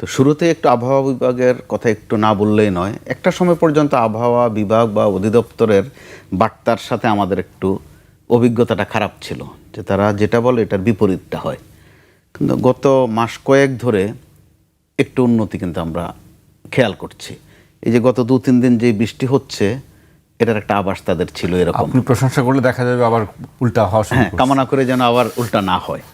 তো শুরুতে একটু আবহাওয়া বিভাগের কথা একটু না বললেই নয়। একটা সময় পর্যন্ত আবহাওয়া বিভাগ বা অধিদপ্তরের বার্তার সাথে আমাদের একটু অভিজ্ঞতাটা খারাপ ছিল, যে তারা যেটা বলে এটার বিপরীতটা হয়। কিন্তু গত মাস কয়েক ধরে একটু উন্নতি কিন্তু আমরা খেয়াল করছি। এই যে গত 2-3 দিন যে বৃষ্টি হচ্ছে, এটার একটা আভাস তাদের ছিল এরকম। আপনি প্রশংসা করলে দেখা যাবে আবার উল্টা হওয়া শুরু করছে। কামনা করে যেন আবার উল্টা না হয়।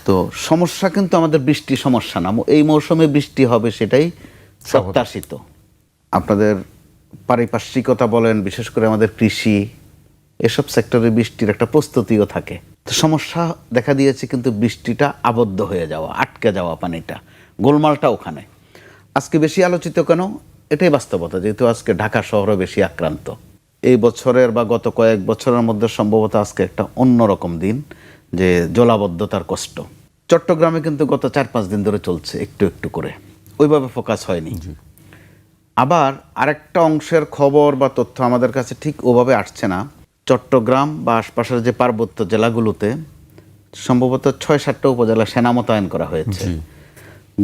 তো সমস্যা কিন্তু আমাদের বৃষ্টি সমস্যা না, এই মৌসুমে বৃষ্টি হবে সেটাই প্রত্যাশিত। আপনাদের পারিপার্শ্বিকতা বলেন, বিশেষ করে আমাদের কৃষি, এসব সেক্টরে বৃষ্টির একটা প্রস্তুতিও থাকে। তো সমস্যা দেখা দিয়েছে কিন্তু বৃষ্টিটা আবদ্ধ হয়ে যাওয়া, আটকে যাওয়া, পানিটা গোলমালটা ওখানে আজকে বেশি আলোচিত কেন? এটাই বাস্তবতা, যেহেতু আজকে ঢাকা শহরও বেশি আক্রান্ত। এই বছরের বা গত কয়েক বছরের মধ্যে সম্ভবত আজকে একটা অন্যরকম দিন, যে জলাবদ্ধতার কষ্ট। চট্টগ্রামে কিন্তু গত 4-5 দিন ধরে চলছে একটু একটু করে, ওইভাবে ফোকাস হয়নি। আবার আরেকটা অংশের খবর বা তথ্য আমাদের কাছে ঠিক ওভাবে আসছে না। চট্টগ্রাম বা আশপাশের যে পার্বত্য জেলাগুলোতে সম্ভবত 6-7টা উপজেলা সেনা মোতায়েন করা হয়েছে।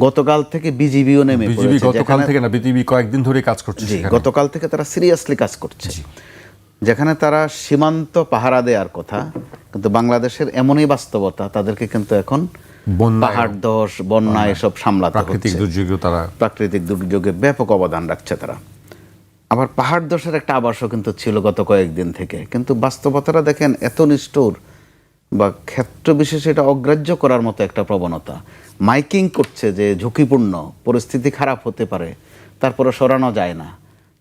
গতকাল থেকে বিজিবিও নেমে পড়েছে। গতকাল থেকে না, বিজিবি কয়েকদিন ধরে কাজ করছে। গতকাল থেকে তারা সিরিয়াসলি কাজ করছে, যেখানে তারা সীমান্ত পাহারা দেওয়ার কথা, কিন্তু বাংলাদেশের এমনই বাস্তবতা, তাদেরকে কিন্তু এখন পাহাড় ধস, বন্যা এসব সামলাতে হচ্ছে। প্রাকৃতিক দুর্যোগে ব্যাপক অবদান রাখছে তারা। আবার পাহাড় ধসের একটা আভাসও কিন্তু ছিল গত কয়েকদিন থেকে, কিন্তু বাস্তবতাটা দেখেন এত নিষ্ঠুর, বা ক্ষেত্র বিশেষে এটা অগ্রাহ্য করার মতো একটা প্রবণতা। মাইকিং করছে যে ঝুঁকিপূর্ণ, পরিস্থিতি খারাপ হতে পারে, তারপরে সরানো যায় না,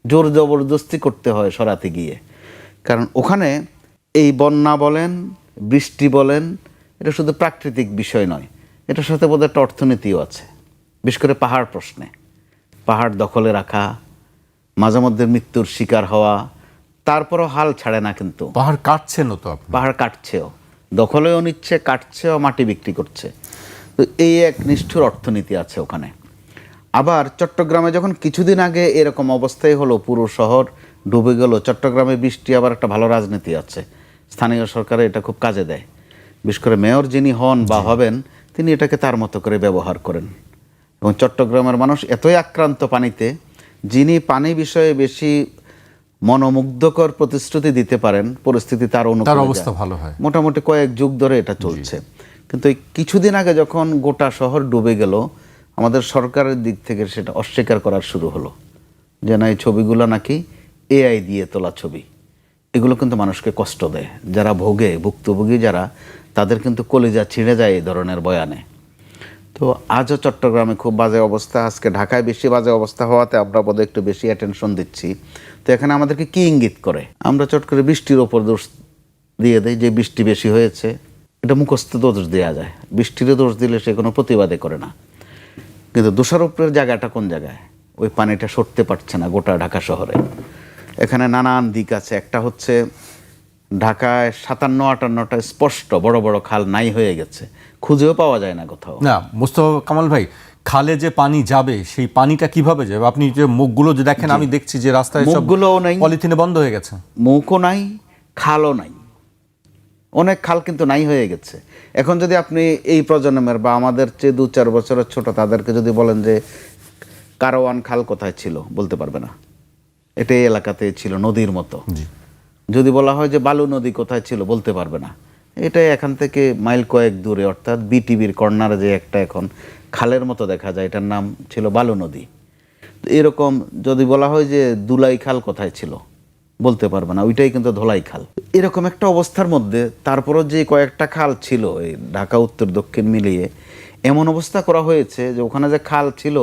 জোর জবরদস্তি করতে হয় সরাতে গিয়ে। কারণ ওখানে এই বন্যা বলেন, বৃষ্টি বলেন, এটা শুধু প্রাকৃতিক বিষয় নয়, এটার সাথে বোধহয় একটা অর্থনীতিও আছে। বিশেষ করে পাহাড় প্রশ্নে, পাহাড় দখলে রাখা, মাঝে মধ্যে মৃত্যুর শিকার হওয়া, তারপরও হাল ছাড়ে না। কিন্তু পাহাড় কাটছেন তো, পাহাড় কাটছেও, দখলেও নিচ্ছে, কাটছেও, মাটি বিক্রি করছে। তো এই এক নিষ্ঠুর অর্থনীতি আছে ওখানে। আবার চট্টগ্রামে যখন কিছুদিন আগে এরকম অবস্থায় হলো, পুরো শহর ডুবে গেল, চট্টগ্রামে বৃষ্টি আবার একটা ভালো রাজনীতি আছে, স্থানীয় সরকারে এটা খুব কাজে দেয়। বিশেষ করে মেয়র যিনি হন বা হবেন, তিনি এটাকে তার মতো করে ব্যবহার করেন। এবং চট্টগ্রামের মানুষ এতই আক্রান্ত পানিতে, যিনি পানি বিষয়ে বেশি মনোমুগ্ধকর প্রতিশ্রুতি দিতে পারেন, পরিস্থিতি তার অবস্থা ভালো হয়। মোটামুটি কয়েক যুগ ধরে এটা চলছে। কিন্তু এই কিছুদিন আগে যখন গোটা শহর ডুবে গেল, আমাদের সরকারের দিক থেকে সেটা অস্বীকার করার শুরু হলো, যে না, এই ছবিগুলো নাকি এআই দিয়ে তোলা ছবি। এগুলো কিন্তু মানুষকে কষ্ট দেয়, যারা ভোগে, ভুক্তভোগী যারা, তাদের কিন্তু কলিজা ছিঁড়ে যায় এই ধরনের বয়ানে। তো আজও চট্টগ্রামে খুব বাজে অবস্থা, আজকে ঢাকায় বেশি বাজে অবস্থা হওয়াতে আমরা বোধহয় একটু বেশি অ্যাটেনশন দিচ্ছি। তো এখানে আমাদেরকে কি ইঙ্গিত করে? আমরা চট করে বৃষ্টির ওপর দোষ দিয়ে দেয়, যে বৃষ্টি বেশি হয়েছে, এটা মুখস্থ দোষ দেওয়া যায়। বৃষ্টির দোষ দিলে সে কোনো প্রতিবাদে করে না, কিন্তু দোষারোপের জায়গাটা কোন জায়গায়? ওই পানিটা সরতে পারছে না গোটা ঢাকা শহরে। এখানে নানান দিক আছে। একটা হচ্ছে ঢাকায় 57-58টা স্পষ্ট বড় বড় খাল নাই হয়ে গেছে, খুঁজেও পাওয়া যায় না কোথাও। না মোস্তফা কামাল ভাই, খালে যে পানি যাবে, সেই পানিটা কিভাবে যাবে? আপনি যে মুখগুলো যে দেখেন, আমি দেখছি যে রাস্তায় মুখগুলোও নাই, পলিথিনে বন্ধ হয়ে গেছে, মুখও নাই, খালও নাই। অনেক খাল কিন্তু নাই হয়ে গেছে। এখন যদি আপনি এই প্রজন্মের বা আমাদের চেয়ে 2-4 বছরের ছোট তাদেরকে যদি বলেন যে কারওয়ান খাল কোথায় ছিল, বলতে পারবে না। এটা এই এলাকাতে ছিল নদীর মতো। যদি বলা হয় যে বালু নদী কোথায় ছিল, বলতে পারবে না। এটাই এখান থেকে মাইল কয়েক দূরে, অর্থাৎ বিটিভির কর্নারে যে একটা এখন খালের মতো দেখা যায়, এটার নাম ছিল বালু নদী। এরকম যদি বলা হয় যে দুলাই খাল কোথায় ছিল, বলতে পারবে না, ওইটাই কিন্তু ধোলাই খাল। এরকম একটা অবস্থার মধ্যে তারপরও যে কয়েকটা খাল ছিল এই ঢাকা উত্তর দক্ষিণ মিলিয়ে, এমন অবস্থা করা হয়েছে যে ওখানে যে খাল ছিল,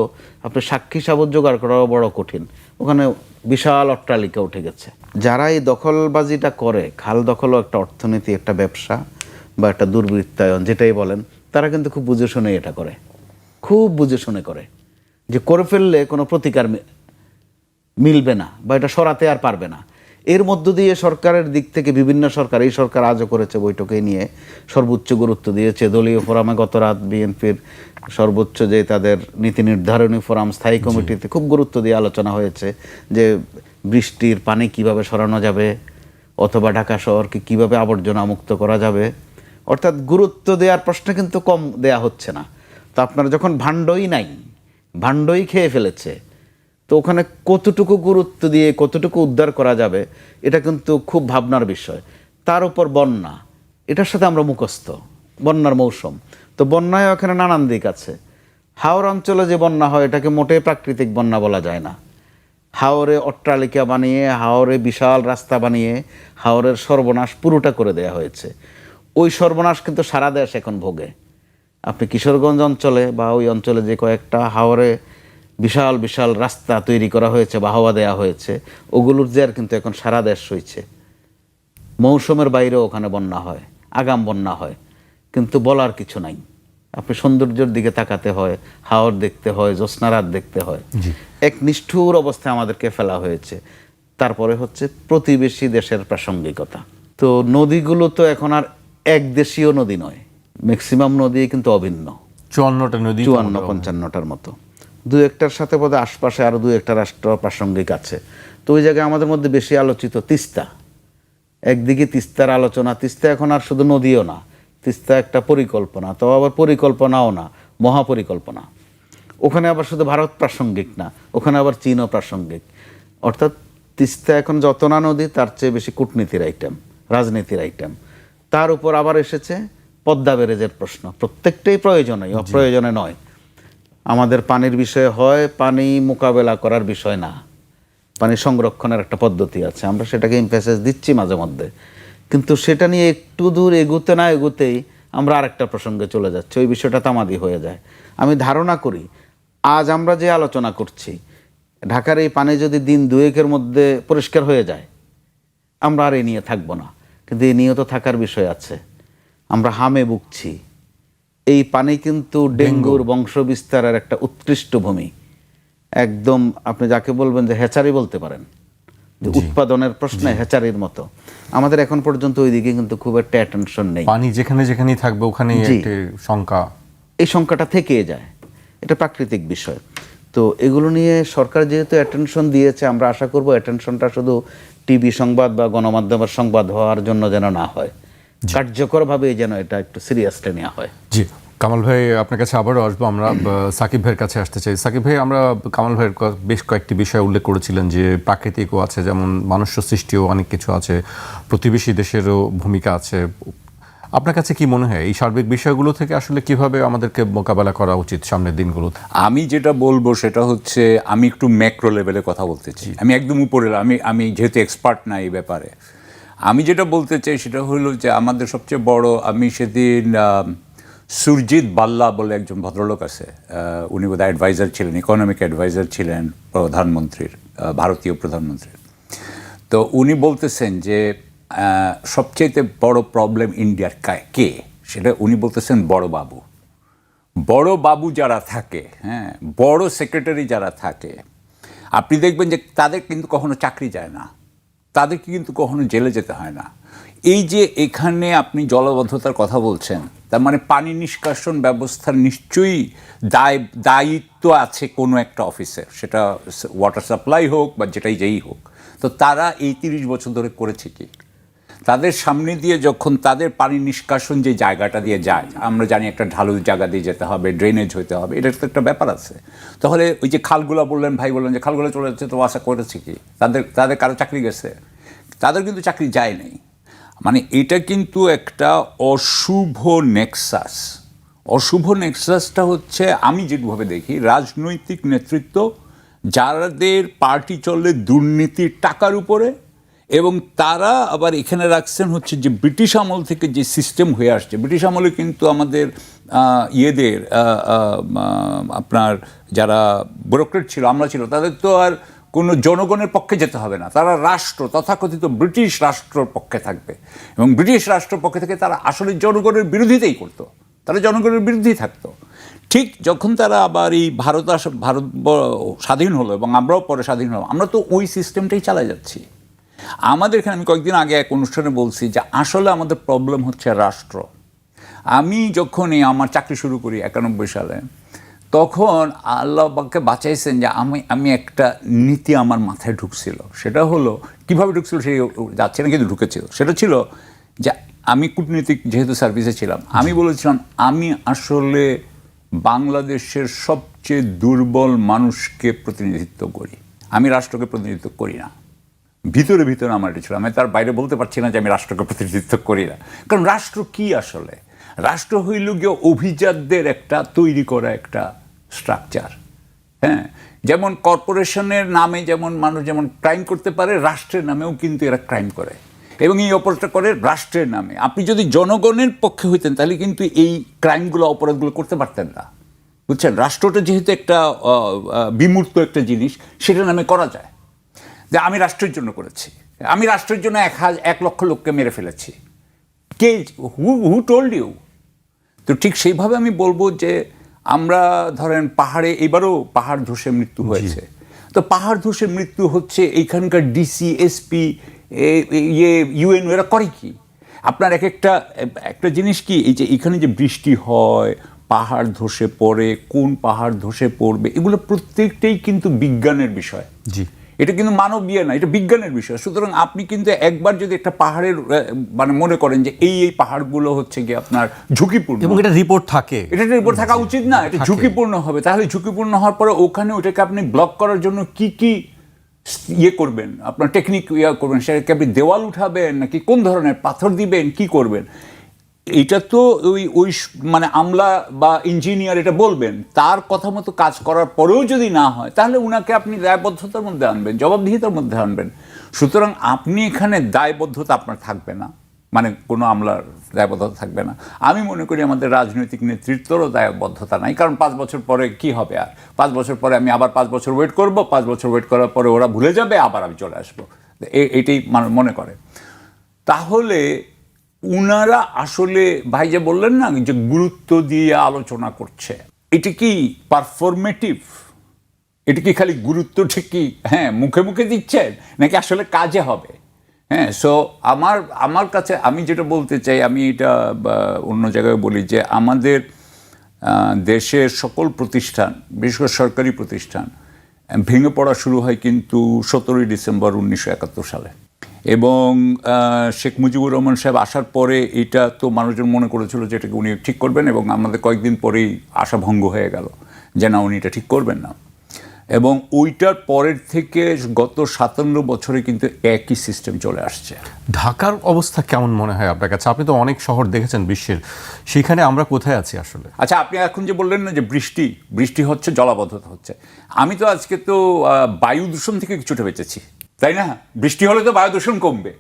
আপনি সাক্ষী সাবত জোগাড় করাও বড় কঠিন। ওখানে বিশাল অট্টালিকা উঠে গেছে। যারা এই দখলবাজিটা করে, খাল দখলও একটা অর্থনীতি, একটা ব্যবসা বা একটা দুর্বৃত্তায়ন যেটাই বলেন, তারা কিন্তু খুব বুঝে শুনে এটা করে, খুব বুঝে শুনে করে, যে করে ফেললে কোনো প্রতিকার মিলবে না বা এটা সরাতে আর পারবে না। এর মধ্য দিয়ে সরকারের দিক থেকে বিভিন্ন সরকার, এই সরকার আজও করেছে, বৈঠকে নিয়ে সর্বোচ্চ গুরুত্ব দিয়েছে। দলীয় ফোরামে গত রাত বিএনপির সর্বোচ্চ যে তাদের নীতি নির্ধারণী ফোরাম স্থায়ী কমিটিতে খুব গুরুত্ব দিয়ে আলোচনা হয়েছে যে বৃষ্টির পানি কিভাবে সরানো যাবে, অথবা ঢাকা শহরকে কিভাবে আবর্জনা মুক্ত করা যাবে। অর্থাৎ গুরুত্ব দেওয়ার প্রশ্নে কিন্তু কম দেয়া হচ্ছে না। তো আপনারা যখন ভাণ্ডই নাই, ভাণ্ডই খেয়ে ফেলেছে। তো ওখানে কতটুকু গুরুত্ব দিয়ে কতটুকু উদ্ধার করা যাবে এটা কিন্তু খুব ভাবনার বিষয়। তার উপর বন্যা, এটার সাথে আমরা মুখস্থ, বন্যার মৌসুম। তো বন্যায় ওখানে নানান দিক আছে। হাওর অঞ্চলে যে বন্যা হয় এটাকে মোটেই প্রাকৃতিক বন্যা বলা যায় না। হাওরে অট্টালিকা বানিয়ে, হাওরে বিশাল রাস্তা বানিয়ে হাওরের সর্বনাশ পুরোটা করে দেয়া হয়েছে। ওই সর্বনাশ কিন্তু সারা দেশ এখন ভোগে। আপনি কিশোরগঞ্জ অঞ্চলে বা ওই অঞ্চলে যে কয়েকটা হাওরে বিশাল বিশাল রাস্তা তৈরি করা হয়েছে বা হাওয়া দেওয়া হয়েছে, ওগুলোর জের কিন্তু এখন সারা দেশ সইছে। মৌসুমের বাইরেও ওখানে বন্যা হয়, আগাম বন্যা হয়, কিন্তু বলার কিছু নাই। আপনি সৌন্দর্যের দিকে তাকাতে হয়, হাওর দেখতে হয়, জ্যোৎস্নারাত দেখতে হয়। এক নিষ্ঠুর অবস্থায় আমাদেরকে ফেলা হয়েছে। তারপরে হচ্ছে প্রতিবেশী দেশের প্রাসঙ্গিকতা। তো নদীগুলো তো এখন আর এক দেশীয় নদী নয়, ম্যাক্সিমাম নদী কিন্তু অভিন্ন, 54টা নদী, 54-55টার মতো। দু একটার সাথে বোধহয় আশপাশে আরও দু একটা রাষ্ট্র প্রাসঙ্গিক আছে। তো ওই জায়গায় আমাদের মধ্যে বেশি আলোচিত তিস্তা। একদিকে তিস্তার আলোচনা, তিস্তা এখন আর শুধু নদীও না, তিস্তা একটা পরিকল্পনা, তো আবার পরিকল্পনাও না, মহাপরিকল্পনা। ওখানে আবার শুধু ভারত প্রাসঙ্গিক না, ওখানে আবার চীনও প্রাসঙ্গিক। অর্থাৎ তিস্তা এখন যত না নদী তার চেয়ে বেশি কূটনীতির আইটেম, রাজনীতির আইটেম। তার উপর আবার এসেছে পদ্মা ব্যারেজের প্রশ্ন। প্রত্যেকটাই প্রয়োজনীয়, অপ্রয়োজনে নয়। আমাদের পানির বিষয় হয়, পানি মোকাবেলা করার বিষয় না। পানি সংরক্ষণের একটা পদ্ধতি আছে, আমরা সেটাকে এমফেসাইজ দিচ্ছি মাঝে মধ্যে, কিন্তু সেটা নিয়ে একটু দূর এগুতে না এগুতেই আমরা আরেকটা প্রসঙ্গে চলে যাচ্ছি, ওই বিষয়টা তামাদি হয়ে যায়। আমি ধারণা করি আজ আমরা যে আলোচনা করছি, ঢাকার এই পানি যদি দিন দুয়েকের মধ্যে পরিষ্কার হয়ে যায়, আমরা আর এই নিয়ে থাকবো না। কিন্তু এই নিয়ে তো থাকার বিষয় আছে। আমরা হামে ভুগছি। এই পানি কিন্তু ডেঙ্গুর বংশ বিস্তারের একটা উৎকৃষ্ট ভূমি। একদম আপনি যাকে বলবেন যে হ্যাচারি বলতে পারেন, যে উৎপাদনের প্রশ্নে হ্যাচারির মতো। আমাদের এখন পর্যন্ত ওইদিকে কিন্তু খুব একটা অ্যাটেনশন নেই। পানি যেখানে যেখানেই থাকবে ওখানেই একটা শঙ্কা, এই সংখ্যাটা থেকেই যায়। এটা প্রাকৃতিক বিষয়। তো এগুলো নিয়ে সরকার যেহেতু অ্যাটেনশন দিয়েছে, আমরা আশা করব অ্যাটেনশনটা শুধু টিভি সংবাদ বা গণমাধ্যমের সংবাদ হওয়ার জন্য যেন না হয়, কার্যকরভাবে যেন এটা একটু সিরিয়াসলি নেওয়া হয়। জি কামাল ভাই, আপনার কাছে আবারও আসবো। আমরা সাকিব ভাইয়ের কাছে আসতে চাই। সাকিব ভাই, আমরা কামাল ভাইয়ের বেশ কয়েকটি বিষয় উল্লেখ করেছিলেন, যে প্রাকৃতিকও আছে, যেমন মানুষ্য সৃষ্টিও অনেক কিছু আছে, প্রতিবেশী দেশেরও ভূমিকা আছে। আপনার কাছে কি মনে হয় এই সার্বিক বিষয়গুলো থেকে আসলে কিভাবে আমাদেরকে মোকাবেলা করা উচিত সামনের দিনগুলো? আমি যেটা বলবো সেটা হচ্ছে, আমি একটু ম্যাক্রো লেভেলে কথা বলতে চাই। আমি একদম উপরে, আমি যেহেতু এক্সপার্ট না এই ব্যাপারে, আমি যেটা বলতে চাই সেটা হলো যে আমাদের সবচেয়ে বড়, আমি সেদিন সুরজিৎ বাল্লা বলে একজন ভদ্রলোক আছে, উনি বোধহয় অ্যাডভাইজার ছিলেন, ইকোনমিক অ্যাডভাইজার ছিলেন প্রধানমন্ত্রীর, ভারতীয় প্রধানমন্ত্রীর। তো উনি বলতেছেন যে সবচেয়ে বড় প্রবলেম ইন্ডিয়ার কে, সেটা উনি বলতেছেন বড় বাবু। বড় বাবু যারা থাকে, হ্যাঁ, বড় সেক্রেটারি যারা থাকে, আপনি দেখবেন যে তাদের কিন্তু কখনো চাকরি যায় না, তাদেরকে কিন্তু কখনো জেলে যেতে হয় না। এই যে এখানে আপনি জলাবদ্ধতার কথা বলছেন, তার মানে পানি নিষ্কাশন ব্যবস্থার নিশ্চয়ই দায়িত্ব আছে কোনো একটা অফিসের, সেটা ওয়াটার সাপ্লাই হোক বা যেই হোক। তো তারা এই 30 বছর ধরে করেছে কি? তাদের সামনে দিয়ে যখন তাদের পানি নিষ্কাশন যে জায়গাটা দিয়ে যায়, আমরা জানি একটা ঢালু জায়গা দিয়ে যেতে হবে, ড্রেনেজ হইতে হবে, এটার তো একটা ব্যাপার আছে। তাহলে ওই যে খালগুলা বললেন, ভাই বললেন যে খালগুলো চলে যাচ্ছে, তো আশা করেছে কি তাদের কারো চাকরি গেছে? তাদের কিন্তু চাকরি যায় নাই। মানে এটা কিন্তু একটা অশুভ নেক্সাস। অশুভ নেক্সাসটা হচ্ছে, আমি যেভাবে দেখি, রাজনৈতিক নেতৃত্ব যাদের পার্টি চলে দুর্নীতির টাকার উপরে, এবং তারা আবার এখানে রাখছেন হচ্ছে যে ব্রিটিশ আমল থেকে যে সিস্টেম হয়ে আসছে। ব্রিটিশ আমলে কিন্তু আমাদের আপনার যারা ব্যুরোক্রেট ছিল, আমলা ছিল, তাদের তো আর কোনো জনগণের পক্ষে যেতে হবে না, তারা রাষ্ট্র, তথাকথিত ব্রিটিশ রাষ্ট্রের পক্ষে থাকবে, এবং ব্রিটিশ রাষ্ট্রের পক্ষে থেকে তারা আসলে জনগণের বিরোধিতাই করতো, তারা জনগণের বিরুদ্ধেই থাকতো। ঠিক যখন তারা আবার এই ভারত স্বাধীন হলো এবং আমরাও পরে স্বাধীন হলাম, আমরা তো ওই সিস্টেমটাই চালাই যাচ্ছি। আমাদের এখানে, আমি কয়েকদিন আগে এক অনুষ্ঠানে বলছি যে আসলে আমাদের প্রবলেম হচ্ছে রাষ্ট্র। আমি যখন আমার চাকরি শুরু করি 91 সালে, তখন আল্লাহকে বাঁচাইছেন যে আমি একটা নীতি আমার মাথায় ঢুকছিল। সেটা হলো, কীভাবে ঢুকছিল সেই যাচ্ছে না, কিন্তু ঢুকেছিল। সেটা ছিল যে আমি কূটনীতিক যেহেতু সার্ভিসে ছিলাম, আমি বলেছিলাম আমি আসলে বাংলাদেশের সবচেয়ে দুর্বল মানুষকে প্রতিনিধিত্ব করি। আমি রাষ্ট্রকে প্রতিনিধিত্ব করি না। ভিতরে ভিতরে আমার এটা ছিল, আমি তার বাইরে বলতে পারছি না যে আমি রাষ্ট্রকে প্রতিনিধিত্ব করি না। কারণ রাষ্ট্র কি আসলে? রাষ্ট্র হইল গিয়ে অভিজাতদের একটা তৈরি করা একটা স্ট্রাকচার। হ্যাঁ, যেমন কর্পোরেশনের নামে যেমন মানুষ যেমন ক্রাইম করতে পারে, রাষ্ট্রের নামেও কিন্তু এরা ক্রাইম করে, এবং এই অপরাধটা করে রাষ্ট্রের নামে। আপনি যদি জনগণের পক্ষে হইতেন তাহলে কিন্তু এই ক্রাইমগুলো, অপরাধগুলো করতে পারতেন না, বুঝছেন? রাষ্ট্রটা যেহেতু একটা বিমূর্ত একটা জিনিস, সেটা নামে করা যায় যে আমি রাষ্ট্রের জন্য করেছি, আমি রাষ্ট্রের জন্য 1,00,000 লোককে মেরে ফেলেছি। কে, হু টোল্ড ইউ? তো ঠিক সেইভাবে আমি বলবো যে আমরা ধরেন পাহাড়ে, এবারও পাহাড় ধসে মৃত্যু হয়েছে। তো পাহাড় ধসে মৃত্যু হচ্ছে, এইখানকার ডিসি, এসপি, ইউএন, এরা করে কি? আপনার একটা জিনিস কি, এই যে এখানে যে বৃষ্টি হয়, পাহাড় ধসে পড়ে, কোন পাহাড় ধসে পড়বে, এগুলো প্রত্যেকটাই কিন্তু বিজ্ঞানের বিষয়। জি, এটা কিন্তু মানবীয় না, এটা বিজ্ঞানের বিষয়। সুতরাং আপনি কিন্তু একবার যদি একটা পাহাড়ের মানে মনে করেন যে এই পাহাড়গুলো হচ্ছে কি আপনার ঝুঁকিপূর্ণ, এবং এটা রিপোর্ট থাকে, এটা রিপোর্ট থাকা উচিত না, এটা ঝুঁকিপূর্ণ হবে। তাহলে ঝুঁকিপূর্ণ হওয়ার পরে ওখানে ওটাকে আপনি ব্লক করার জন্য কি কি ইয়ে করবেন, আপনার টেকনিক ইয়ে করবেন, সেটাকে আপনি দেওয়াল উঠাবেন নাকি কোন ধরনের পাথর দিবেন, কি করবেন, এটা তো ওই মানে আমলা বা ইঞ্জিনিয়ার এটা বলবেন। তার কথা মতো কাজ করার পরেও যদি না হয়, তাহলে উনাকে আপনি দায়বদ্ধতার মধ্যে আনবেন, জবাবদিহিতার মধ্যে আনবেন। সুতরাং আপনি এখানে দায়বদ্ধতা আপনার থাকবে না, মানে কোনো আমলার দায়বদ্ধতা থাকবে না। আমি মনে করি আমাদের রাজনৈতিক নেতৃত্বেরও দায়বদ্ধতা নাই, কারণ 5 বছর পরে কি হবে? আর 5 বছর পরে আমি আবার 5 বছর ওয়েট করব, 5 বছর ওয়েট করার পরে ওরা ভুলে যাবে, আবার আমি চলে আসবো, এটাই মনে করে। তাহলে উনারা আসলে, ভাই যে বললেন না যে গুরুত্ব দিয়ে আলোচনা করছে, এটা কি পারফরমেটিভ? এটা কি খালি গুরুত্ব ঠিকই হ্যাঁ মুখে মুখে দিচ্ছেন, নাকি আসলে কাজে হবে? হ্যাঁ, সো আমার কাছে আমি যেটা বলতে চাই, আমি এটা অন্য জায়গায় বলি যে আমাদের দেশের সকল প্রতিষ্ঠান, বিশেষ করে সরকারি প্রতিষ্ঠান, ভেঙে পড়া শুরু হয় কিন্তু 17ই ডিসেম্বর 1971 সালে। এবং শেখ মুজিবুর রহমান সাহেব আসার পরে এটা তো মানুষজন মনে করেছিল যে এটাকে উনি ঠিক করবেন, এবং আমাদের কয়েকদিন পরেই আশা ভঙ্গ হয়ে গেল যে না, উনি এটা ঠিক করবেন না। এবং ওইটার পরের থেকে গত 57 বছরে কিন্তু একই সিস্টেম চলে আসছে। ঢাকার অবস্থা কেমন মনে হয় আপনার কাছে? আপনি তো অনেক শহর দেখেছেন বিশ্বের, সেখানে আমরা কোথায় আছি আসলে? আচ্ছা, আপনি এখন যে বললেন না যে বৃষ্টি হচ্ছে, জলাবদ্ধতা হচ্ছে, আমি তো আজকে তো বায়ু দূষণ থেকে কিছুটা বেঁচেছি, তাই না? বৃষ্টি হলে তো বায়ু দূষণ কমবে,